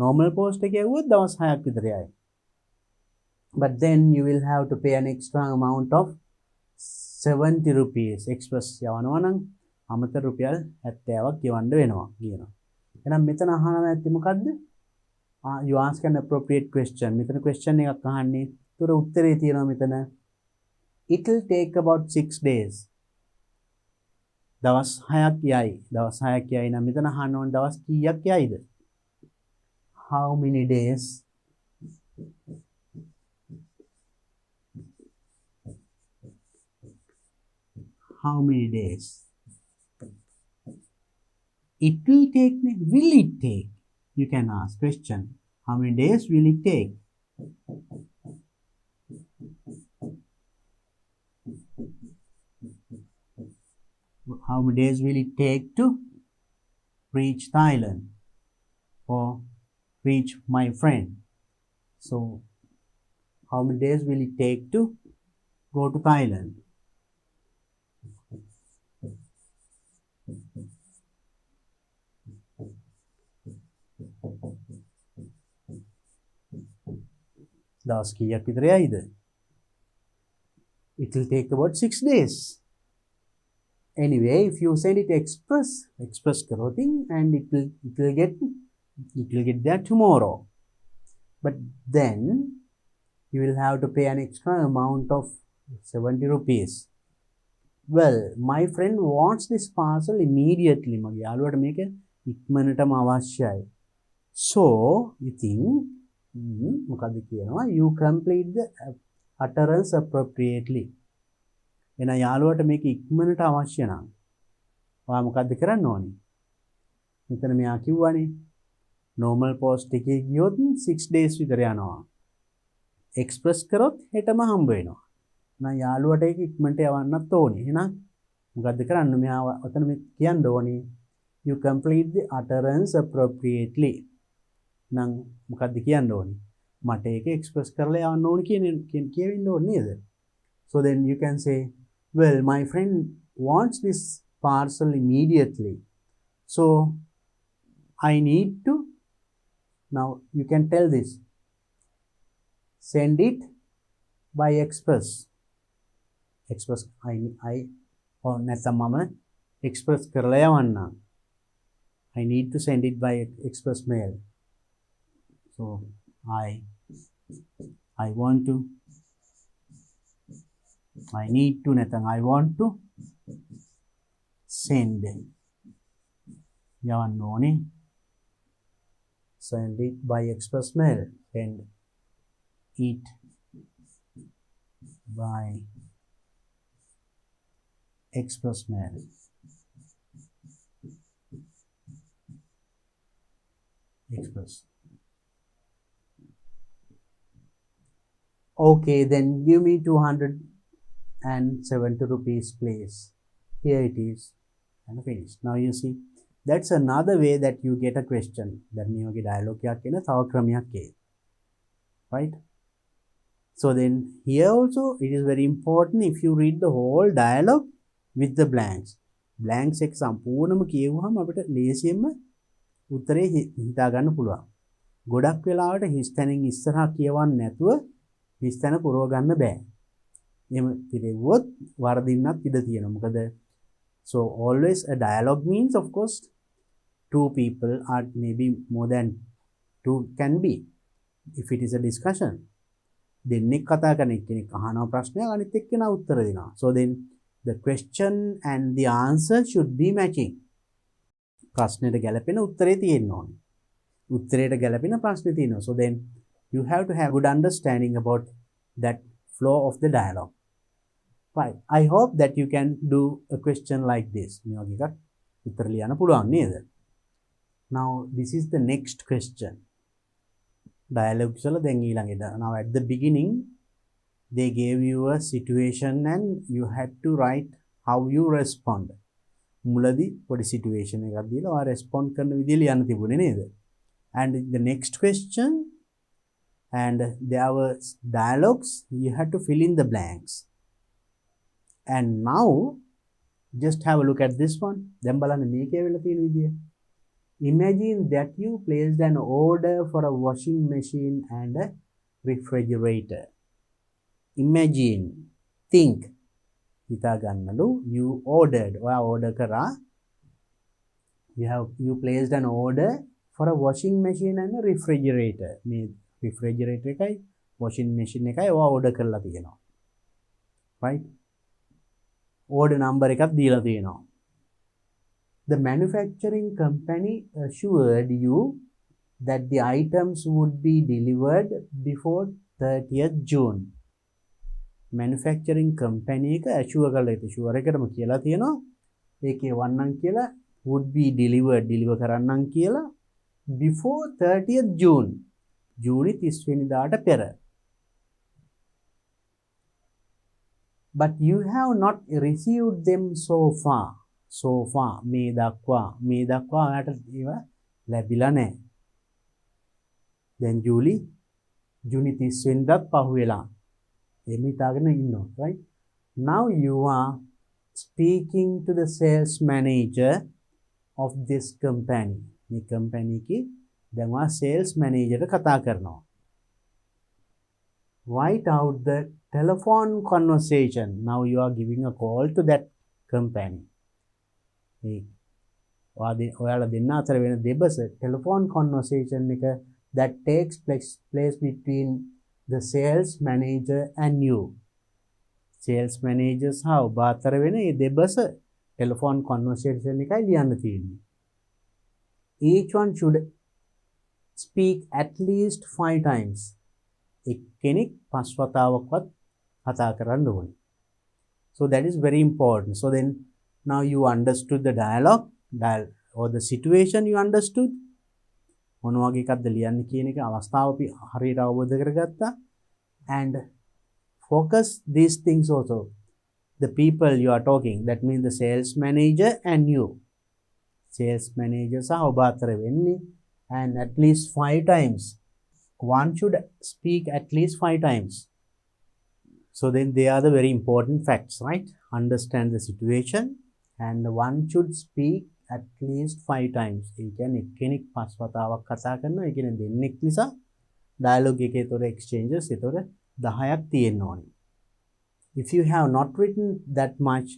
Speaker 1: normal post එක යවුවොත් දවස් 6ක් විතර යයි. but then you will have to pay an extra amount of 70 rupees. express යවනවා නම් අමතර රුපියල් 70ක් ගෙවන්න වෙනවා කියනවා. එහෙනම් මෙතන අහනවා ඇත්තේ මොකද්ද? you ask an appropriate question. මෙතන question එකක් අහන්නේ. ඒතර උත්තරේ තියෙනවා මෙතන. It will take about 6 days. දවස් 6ක් යයි. දවස් 6ක් යයි නම් මෙතන අහන්න ඕන දවස් කීයක් යයිද? How many days? How many days? It will take, will it take? You can ask question. How many days will it take? How many days will it take to reach Thailand or reach my friend? So, how many days will it take to go to Thailand? දවස් කීයක් විතර යයිද? It will take about 6 days. Anyway, if you send it express karoti, and it will get there tomorrow. But then you will have to pay an extra amount of 70 rupees. Well, my friend wants this parcel immediately. මගේ යාළුවට මේක ඉක්මනටම අවශ්‍යයි. So, you think මොකද කියනවා? You complete the utterance appropriately. එන යාළුවට මේක ඉක්මනට අවශ්‍ය නම් ඔයා මොකද්ද කරන්න ඕනේ? මෙතන මෙයා කිව්වනේ normal post එකේ ගියොත් 6 days විතර යනවා. express කරොත් හෙටම හම්බ වෙනවා. එහෙනම් යාළුවට ඒක ඉක්මනට යවන්නත් ඕනේ. එහෙනම් මොකද්ද කරන්න? මෙයා ඔතන මේ කියන්න ඕනේ you complete the utterance appropriately. නම් මොකද්ද කියන්න ඕනේ? මට ඒක express කරලා යවන්න ඕනේ කියවෙන්න ඕනේ නේද? So then you can say, well, my friend wants this parcel immediately. So I need to, now you can tell this, send it by express. Express, or නැත්නම් මම express කරලා යවන්නම්. I need to send it by express mail. So I want to, I need to, නැත්නම් I want to send යවන්න ඕනේ. Send it by express mail. Send it by express mail. Express. Okay, then give me 270 rupees, please. Here it is, and finish. Now you see, that's another way that you get a question. That means dialogue එකක් කියන තව ක්‍රමයක් ඒ. Right? So then here also it is very important if you read the whole dialogue with the blanks. Blanks එක සම්පූර්ණම කියවුවහම අපිට ලේසියෙන්ම උත්තරේ හිතා ගන්න පුළුවන්. ගොඩක් වෙලාවට හිස්තැනින් ඉස්සරහා කියවන්න නැතුව හිස්තැන පුරව ගන්න බෑ. එහෙම පිළිවෙවොත් වරදින්නත් ඉඩ තියෙනවා. මොකද so always a dialogue means, of course, two people, or maybe more than two can be, if it is a discussion. දෙන්නෙක් කතා කරන එක්කෙනෙක් අහනවා ප්‍රශ්නයක් අනිත් එක්කෙනා උත්තර දෙනවා. So then the question and the answer should be matching. ප්‍රශ්නෙට ගැලපෙන උත්තරේ තියෙන්න ඕනේ. උත්තරයට ගැලපෙන ප්‍රශ්නේ තියෙනවා. So then you have to have good understanding about that flow of the dialogue. Right. I hope that you can do a question like this. මේ වගේ එකක් උත්තර ලියන්න පුළුවන් නේද? Now this is the next question. Dialogue වල දැන් ඊළඟට. Now at the beginning they gave you a situation and you had to write how you respond. මුලදී පොඩි situation එකක් දීලා ඔයා respond කරන විදිය ලියන්න තිබුණේ නේද? And the next question, and there were dialogues, you had to fill in the blanks. And now just have a look at this one. දැන් බලන්න මේකේ වෙලා තියෙන විදිය. Imagine that you placed an order for a washing machine and a refrigerator. Imagine, think. හිතා ගන්නලු, you ordered, ඔයා order කරා. You placed an order for a washing machine and a refrigerator. මේ refrigerator එකයි washing machine එකයි ඔයා order කරලා තියෙනවා. Right? Order number එකක් දීලා තියෙනවා. The manufacturing company assured you that the items would be delivered before 30th June. Manufacturing company එක assure කරලා ඉතින් sure එකටම කියලා තියෙනවා ඒකේ වන්නම් කියලා would be delivered deliver කරන්නම් කියලා before 30th June. ජූනි 30 වෙනිදාට පෙර. But you have not received them so far. මේ දක්වා ඔයාට ඒවා ලැබිලා නැහැ. Then ජූනි 30 වෙනිදාත් පහුවෙලා. එහෙම හිතාගෙන ඉන්නවා. Right? Now you are speaking to the sales manager of this company. මේ company එකේ දැන් ඔයා sales manager එකට කතා කරනවා. Write out the telephone conversation. Now you are giving a call to that company. ඔයාලා දෙන්න අතර වෙන දෙබස telephone conversation එක that takes place between the sales manager and you. Sales managers හා ඔබ අතර වෙන මේ දෙබස telephone conversation එකයි ලියන්න තියෙන්නේ. Each one should speak at least 5 times. එක්කෙනෙක් 5 වතාවක්වත් කතා කරන්න ඕනේ. So that is very important. So then now you understood the dialogue or the situation you understood. මොන වගේ එකක්ද ලියන්න කියන එක අවස්ථාව හරියට අවබෝධ කරගත්තා. And focus these things also. The people you are talking, that means the sales manager and you. Sales managers are ඔබ අතර වෙන්නේ and at least 5 times. One should speak at least 5 times. So then they are the very important facts, right? Understand the situation and one should speak at least 5 times. ඒ කියන්නේ එක්කෙනෙක් 5 වතාවක් කතා කරනවා. ඒ කියන්නේ දෙන්නෙක් නිසා dialogue එකේ තොර exchanges ඒතොර 10ක් තියෙන්න ඕනේ. If you have not written that much,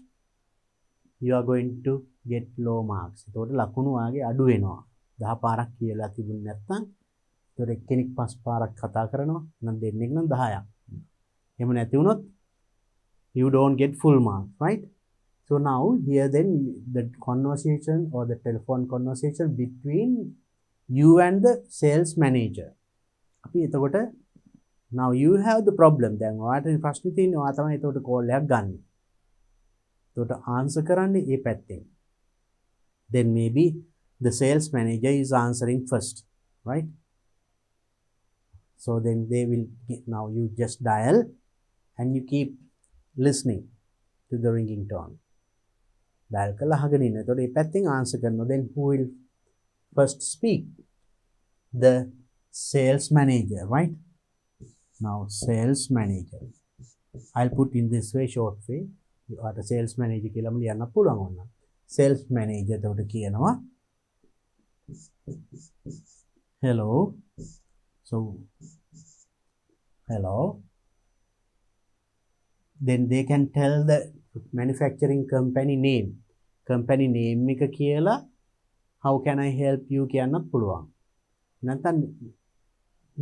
Speaker 1: you are going to get low marks. ඒතකොට ලකුණු වාගේ අඩු වෙනවා. 10 පාරක් කියලා තිබුණ නැත්නම් ඒතොර එක්කෙනෙක් 5 පාරක් කතා කරනවා. නම් දෙන්නෙක් නම් 10ක්. එහෙම නැති වුණොත් you don't get full marks, right? So now here then the conversation or the telephone conversation between you and the sales manager. අපි එතකොට now you have the problem. දැන් ඔයාට ප්‍රශ්නේ තියෙන්නේ ඔයා තමයි එතකොට කෝල් එකක් ගන්න. එතකොට answer කරන්නේ ඒ පැත්තෙන්. Then maybe the sales manager is answering first, right? So then they will now you just dial and you keep listening to the ringing tone. Dial කරලා අහගෙන ඉන්න. එතකොට මේ පැත්තෙන් answer කරනවා. Then who will first speak? The sales manager, right? Now sales manager. I'll put in this way, short way. You are the sales manager කියලාම ලියන්න පුළුවන් ඕන. Sales manager එතකොට කියනවා hello. So hello. Then they can tell the manufacturing company name. Company name එක කියලා how can I help you කියන්නත් පුළුවන්. නැත්නම්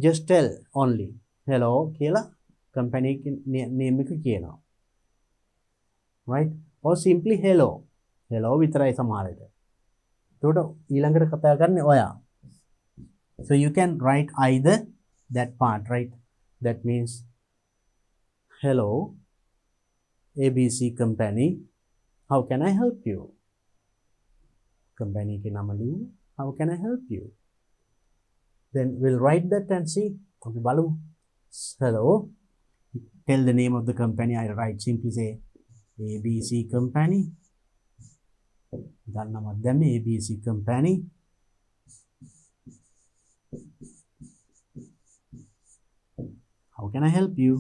Speaker 1: just tell only hello කියලා company name එක කියනවා. Right? Or simply hello. Hello විතරයි සමහර විට. එතකොට ඊළඟට කතා කරන්නේ ඔයා. So you can write either that part, right? That means hello ABC company, how can I help you? Company के नाम लियो, how can I help you? Then we'll write that and see. Okay, Balu, hello, tell the name of the company. I write simply say ABC company. Dan nama them ABC company. How can I help you?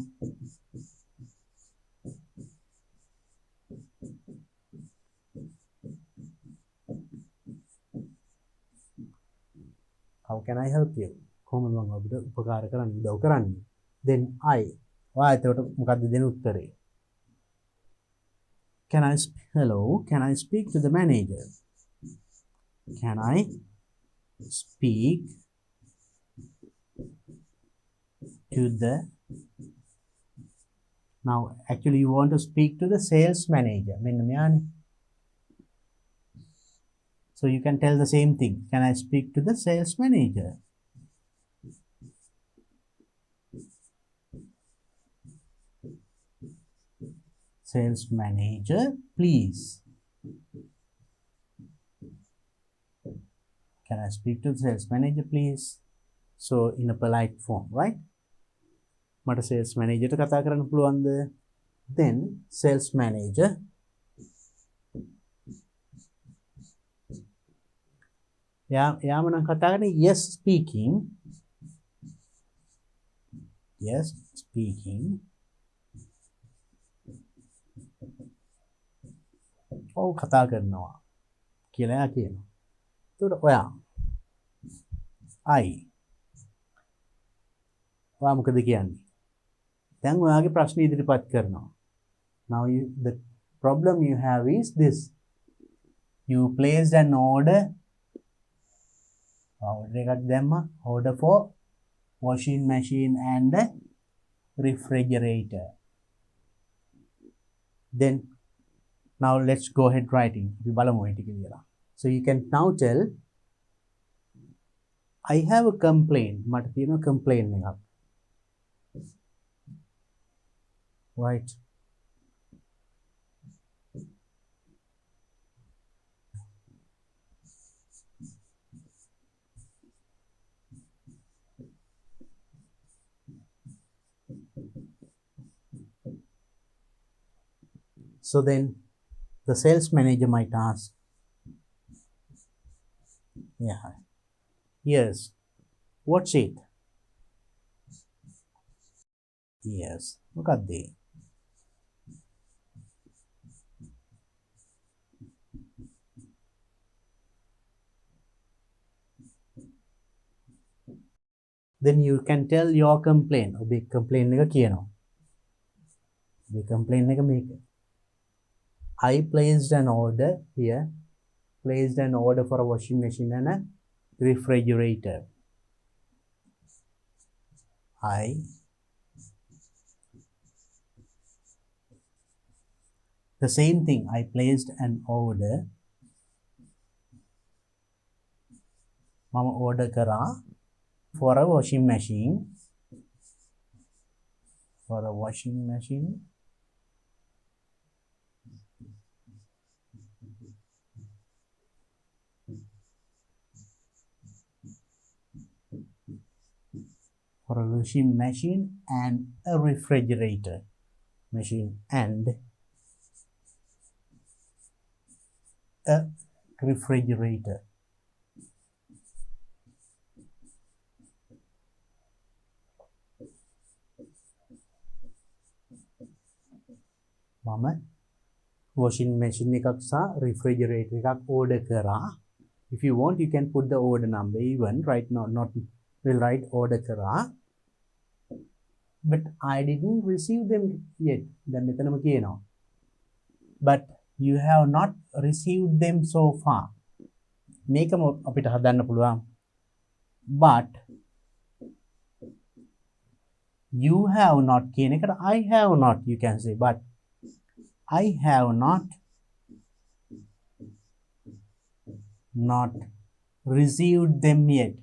Speaker 1: How can I help you? කොහොමද මම ඔබට උපකාර කරන්න උදව් කරන්නේ? Then I. ඔයා එතකොට මොකක්ද දෙන උත්තරේ? Hello, can I speak to the manager? Can I speak to the, now actually you want to speak to the sales manager. So you can tell the same thing. Can I speak to the sales manager? Sales manager, please. Can I speak to the sales manager, please? So in a polite form, right? මට sales manager ට කතා කරන්න පුළුවන්ද? Then sales manager යාම නම් කතා කරන්නේ yes speaking. Yes speaking. ඔව් කතා කරනවා කියලා එයා කියනවා. එතකොට ඔයා ඔයා මොකද කියන්නේ? දැන් ඔයාගේ ප්‍රශ්න ඉදිරිපත් කරනවා. Now the problem you have is this. You placed an order. එකක් දැම්මා. Order for washing machine and refrigerator. Then now let's go ahead writing. අපි බලමු ඒ ටික කියලා. So you can now tell I have a complaint. මට තියෙනවා complaint එකක්. Right. So then the sales manager might ask, yeah, yes, what's it? Yes, look at the. Then you can tell your complaint. ඔබේ complaint එක කියනවා. ඔබේ complaint එක මේක. I placed an order here. Placed an order for a washing machine and a refrigerator. The same thing. I placed an order. Mama order kara for a washing machine. For a washing machine. For a washing machine and a refrigerator. Machine and a refrigerator. මම washing machine එකක් සහ refrigerator එකක් order කරා. If you want, you can put the order number even. Right now, we'll write order කරා. But I didn't receive them yet. දැන් මෙතනම කියනවා. But you have not received them so far. මේකම අපිට හදන්න පුළුවන්. But you have not කියන එකට I have not you can say. But I have not received them yet.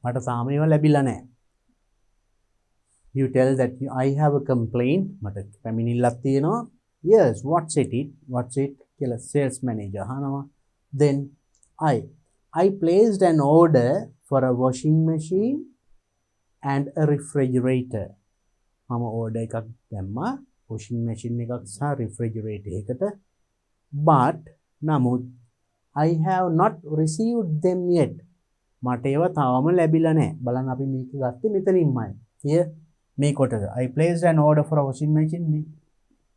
Speaker 1: මට තාම ඒවා ලැබිලා නැහැ. You tell that I have a complaint. මට පැමිණිල්ලක් තියෙනවා. Yes, what's it? What's it? කියලා sales manager අහනවා. Then I placed an order for a washing machine and a refrigerator. මම order එකක් දැම්මා washing machine එකක් සහ refrigerator එකට. But නමුත් I have not received them yet. මට ඒවා තාම ලැබිලා නැහැ. බලන්න අපි මේක ගත්තේ මෙතනින්මයි. Here මේ කොටස. I placed an order for a washing machine.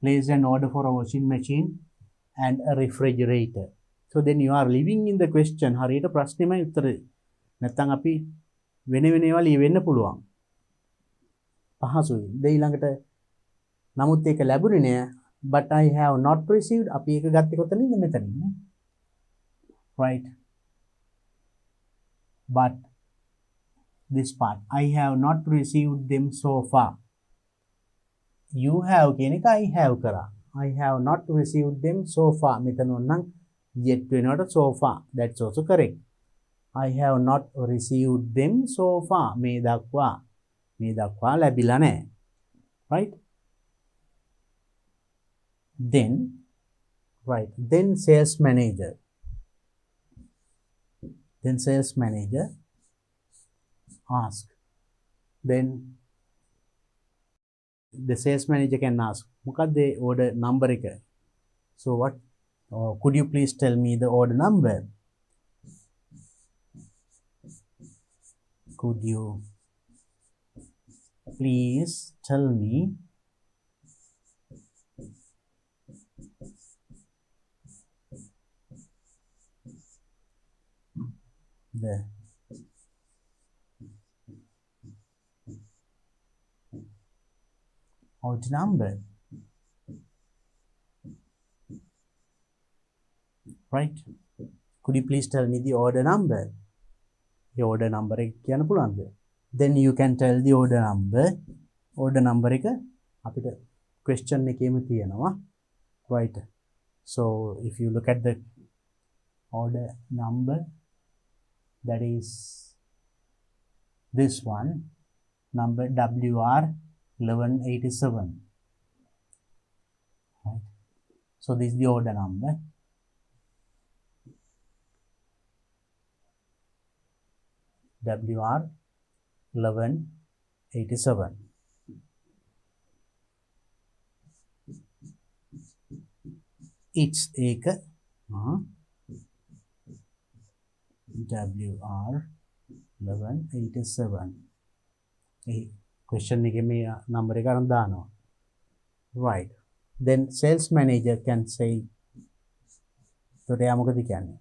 Speaker 1: Placed an order for a washing machine and a refrigerator. So then you are living in the question. හරියට ප්‍රශ්නෙමයි උත්තරේ. නැත්තම් අපි වෙන වෙන ඒවා ලියවෙන්න පුළුවන්. පහසුයි. ඊළඟට නමුත් ඒක ලැබුණේ නෑ. But I have not received. අපි ඒක ගත්තේ කොතනින්ද? මෙතනින් නේ. Right. But this part, I have not received them so far. You have කියන එක I have කරා. I have not received them so far. මෙතන නම් yet වෙනවට so far. That's also correct. I have not received them so far. මේ දක්වා ලැබිලා නැහැ. Right? Then sales manager. Ask. Then the sales manager can ask, මොකක්ද order number එක? So what? Could you please tell me the order number? Could you please tell me the order number? Right? Could you please tell me the order number? The order number එක කියන්න පුළුවන්ද? Then you can tell the order number. Order number එක අපිට question එකේම තියෙනවා. Right? So if you look at the order number, that is this one, number WR 1187. Right? So this is the order number. WR 1187. It's එක WR 1187. Question එකේ මේ number එක අරන් දානවා. Right. Then sales manager can say, එතකොට එයා මොකද කියන්නේ?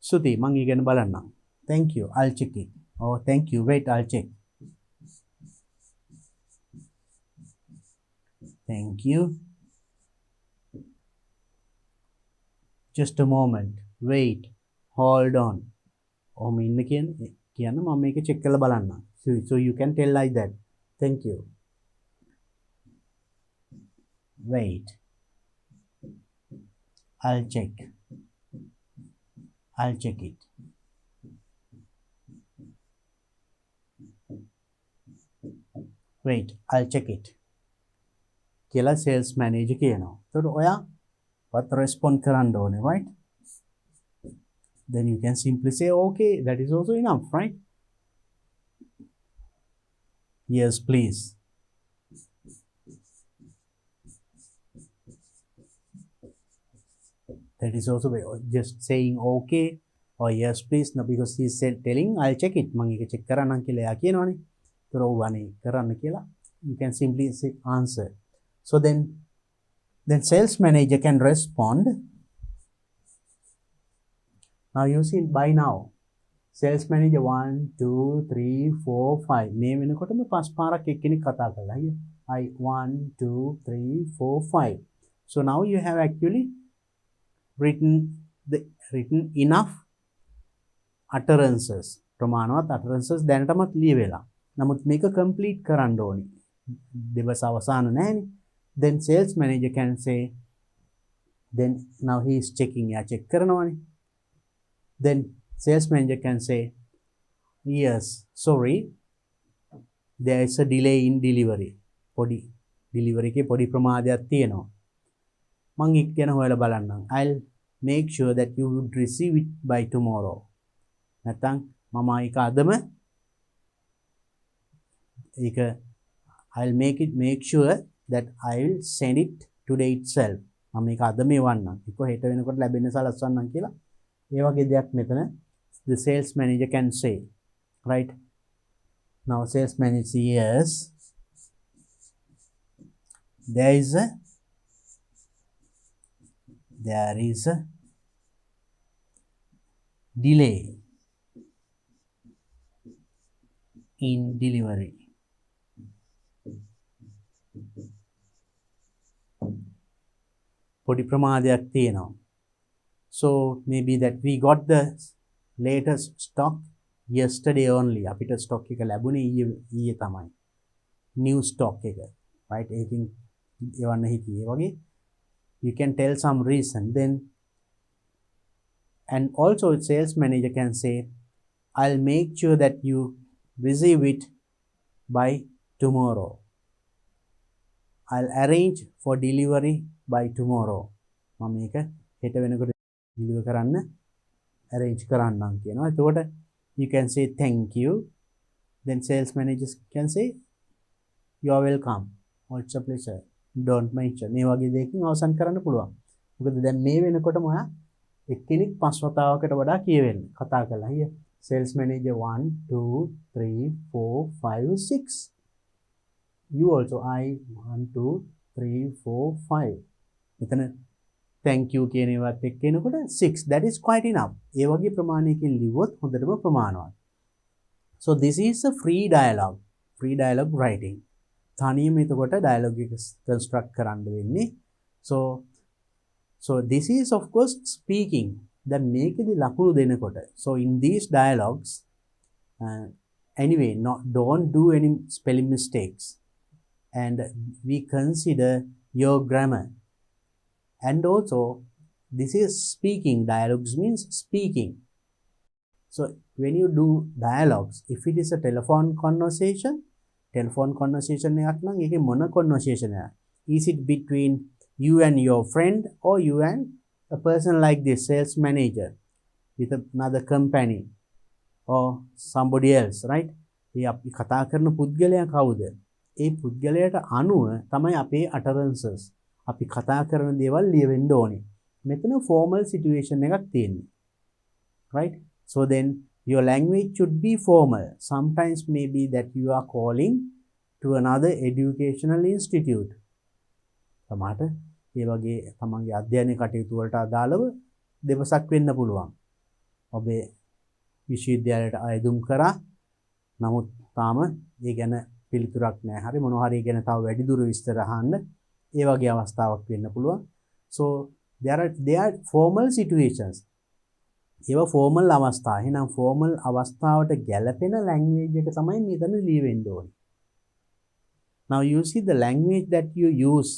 Speaker 1: සුති මම ඊගෙන බලන්නම්. Thank you, I'll check it. Oh, thank you, wait, I'll check. Thank you. Just a moment. Wait. Hold on. Oh, ඉන්න කියන්න මම මේක check කරලා බලන්න. So you can tell like that. Thank you. Wait. I'll check it. Wait, I'll check it. කියලා sales manager කියනවා. එතකොට ඔයා what respond කරන්න ඕනේ, right? Then you can simply say, okay, that is also enough, right? Yes, please. That is also just saying okay or yes, please. No, because he said telling, I'll check it. මම ඒක check කරන්නම් කියලා එයා කියනවනේ. ඒතර ඔව්වනේ කරන්න කියලා. You can simply say answer. So then sales manager can respond. Now you see by now sales manager 1 2 3 4 5 මේ වෙනකොටම පස් පාරක් එක්කෙනෙක් කතා කළා. I 1 2 3 4 5. So now you have actually written enough utterances. ප්‍රමාණවත් utterances දැනටමත් ලියවෙලා. නමුත් මේක complete කරන්න ඕනි. දෙබස අවසාන නැහැනේ. Then sales manager can say, then now he is checking. යා check කරනවානේ. Then sales manager can say, yes, sorry, there is a delay in delivery. පොඩි delivery එකේ පොඩි ප්‍රමාදයක් තියෙනවා. මම ඒක ගැන හොයලා බලන්නම්. I'll make sure that you would receive it by tomorrow. නැත්නම් මම ඒක අදම ඒක I'll make sure that I will send it today itself. මම මේක අදම එවන්නම්. ඒක හෙට වෙනකොට ලැබෙන්න සලස්වන්නම් කියලා. ඒ වගේ දෙයක් මෙතන the sales manager can say, right? Now sales manager says, yes, there is a delay in delivery. පොඩි ප්‍රමාදයක් තියෙනවා. So maybe that we got the latest stock yesterday only. අපිට stock එක ලැබුණේ ඊයේ තමයි. New stock එක. Right? ඒකින් එවන්න හිතියේ වගේ. You can tell some reason. Then and also sales manager can say, I'll make sure that you receive it by tomorrow. I'll arrange for delivery by tomorrow. මම මේක හෙට වෙනකොට deliver කරන්න arrange කරන්නම් කියනවා. එතකොට you can say thank you. Then sales managers can say you are welcome. Oh, it's a pleasure. Don't mention. මේ වගේ දෙයකින් අවසන් කරන්න පුළුවන්. මොකද දැන් මේ වෙනකොටම ඔයා එක්කෙනෙක් පස් වතාවකට වඩා කියවෙන්න කතා කළා. හිය sales manager 1 2 3 4 5 6. You also I 1 2 3 4 5. මෙතන thank you කියන ඒවත් එක්ක එනකොට 6. That is quite enough. ඒ වගේ ප්‍රමාණයකින් ලිව්වොත් හොඳටම ප්‍රමාණවත්. So this is a free dialogue writing. තනියම එතකොට dialogue එක construct කරන්න වෙන්නේ. So this is of course speaking. දැන් මේකෙදි ලකුණු දෙනකොට. So in these dialogues anyway don't do any spelling mistakes. And we consider your grammar. And also this is speaking. Dialogues means speaking. So when you do dialogues, if it is a telephone conversation එකක් නම් ඒකේ මොන conversation එකක්? Is it between you and your friend or you and a person like this sales manager with another company or somebody else, right? ඒ අපි කතා කරන පුද්ගලයා කවුද? ඒ පුද්ගලයාට අනුව තමයි අපේ utterances අපි කතා කරන දේවල් ලියවෙන්න ඕනේ. මෙතන formal situation එකක් තියෙන්නේ. Right? So then your language should be formal. Sometimes maybe that you are calling to another educational institute. තමාට ඒ වගේ තමන්ගේ අධ්‍යයන කටයුතු වලට අදාළව දෙවසක් වෙන්න පුළුවන්. ඔබේ විශ්වවිද්‍යාලයට අයදුම් කරා. නමුත් තාම ඒ ගැන පිළිතුරක් නැහැ. හරි මොනවා හරි ගැන තව වැඩිදුර විස්තර අහන්න ඒ වගේ අවස්ථාවක් වෙන්න පුළුවන්. So there are formal situations. ඒවා formal අවස්ථා. එහෙනම් formal අවස්ථාවට ගැලපෙන language එක තමයි මෙතන ලියවෙන්න ඕනේ. Now you see the language that you use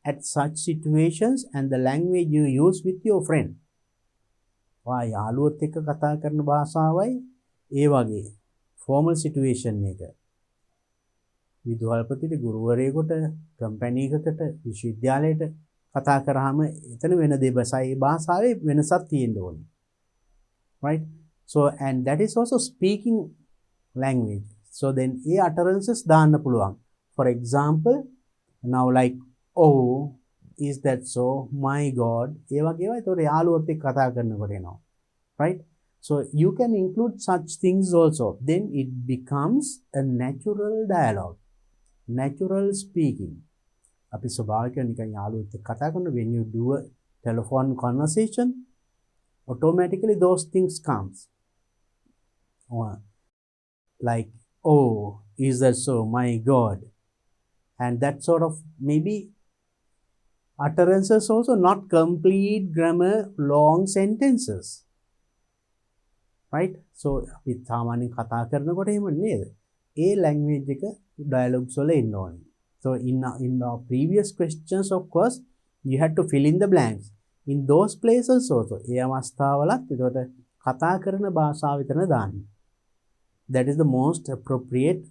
Speaker 1: at such situations and the language you use with your friend. වා යාළුවොත් එක්ක කතා කරන භාෂාවයි ඒ වගේ formal situation එක. විදුහල්පතිට ගුරුවරයෙකුට කම්පැනි එකකට විශ්වවිද්‍යාලයට කතා කරාම එතන වෙන දෙබසයි භාෂාවේ වෙනසක් තියෙන්න ඕනේ. Right? So and that is also speaking language. So then A utterances දාන්න පුළුවන්. For example, now like oh, is that so? My God. ඒ වගේ ඒවා ඒතකොට යාළුවොත් එක්ක කතා කරනකොට එනවා. Right? So you can include such things also. Then it becomes a natural dialogue. Natural speaking. අපි ස්වභාවික නිකන් යාළුවොත් එක්ක කතා කරන when you do a telephone conversation, automatically those things comes. Or like oh, is that so? My God. And that sort of maybe utterances also, not complete grammar, long sentences. Right? So අපි සාමාන්‍යයෙන් කතා කරනකොට එහෙම නේද? ඒ language එක dialogues වල ඉන්න ඕනේ. So in our previous questions, of course, you had to fill in the blanks. In those places also, ඒ අවස්ථාවලත් ඒකට කතා කරන භාෂාව විතර දාන්න. That is the most appropriate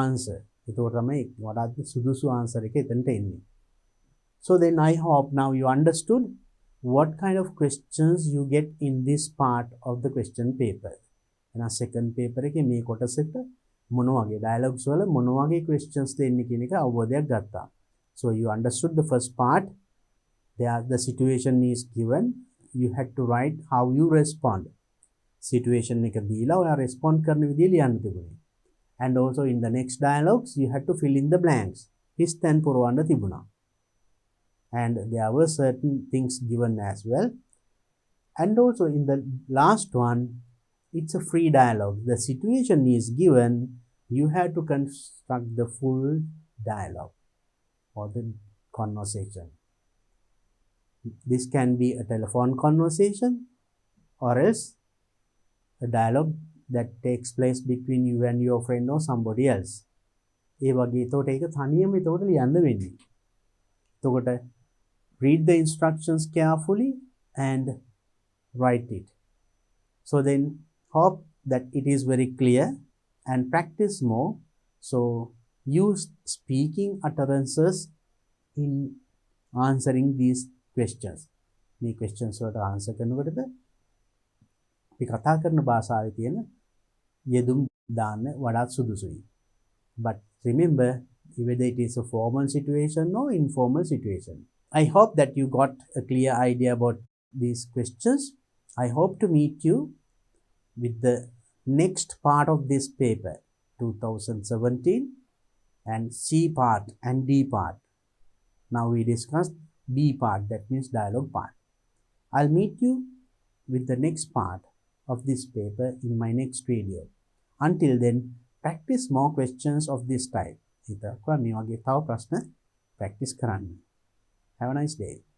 Speaker 1: answer. ඒකට තමයි වඩාත් සුදුසු answer එක එතනට එන්නේ. So then I hope now you understood what kind of questions you get in this part of the question paper. එහෙනම් second paper එකේ මේ කොටසට මොන වගේ dialogues වල මොන වගේ questions දෙන්නේ කියන එක අවබෝධයක් ගත්තා. So you understood the first part. The situation is given. You had to write how you respond. Situation එක දීලා ඔයා respond කරන විදිය ලියන්න තිබුණේ. And also in the next dialogues you had to fill in the blanks. හිස් තැන් පුරවන්න තිබුණා. And there were certain things given as well. And also in the last one, it's a free dialogue. The situation is given, you have to construct the full dialogue or the conversation. This can be a telephone conversation or else a dialogue that takes place between you and your friend or somebody else. ඒ වගේ එතකොට ඒක තනියම එතකොට ලියන්න වෙන්නේ. එතකොට read the instructions carefully and write it. So then hope that it is very clear and practice more. So use speaking utterances in answering these questions. මේ questions වලට answer කරනකොටද අපි කතා කරන භාෂාවේ තියෙන යෙදුම් දාන්න වඩාත් සුදුසුයි. But remember, whether it is a formal situation or informal situation. I hope that you got a clear idea about these questions. I hope to meet you with the next part of this paper, 2017, and C part and D part. Now we discussed B part, that means dialogue part. I'll meet you with the next part of this paper in my next video. Until then, practice more questions of this type. Practice කරන්න. Have a nice day.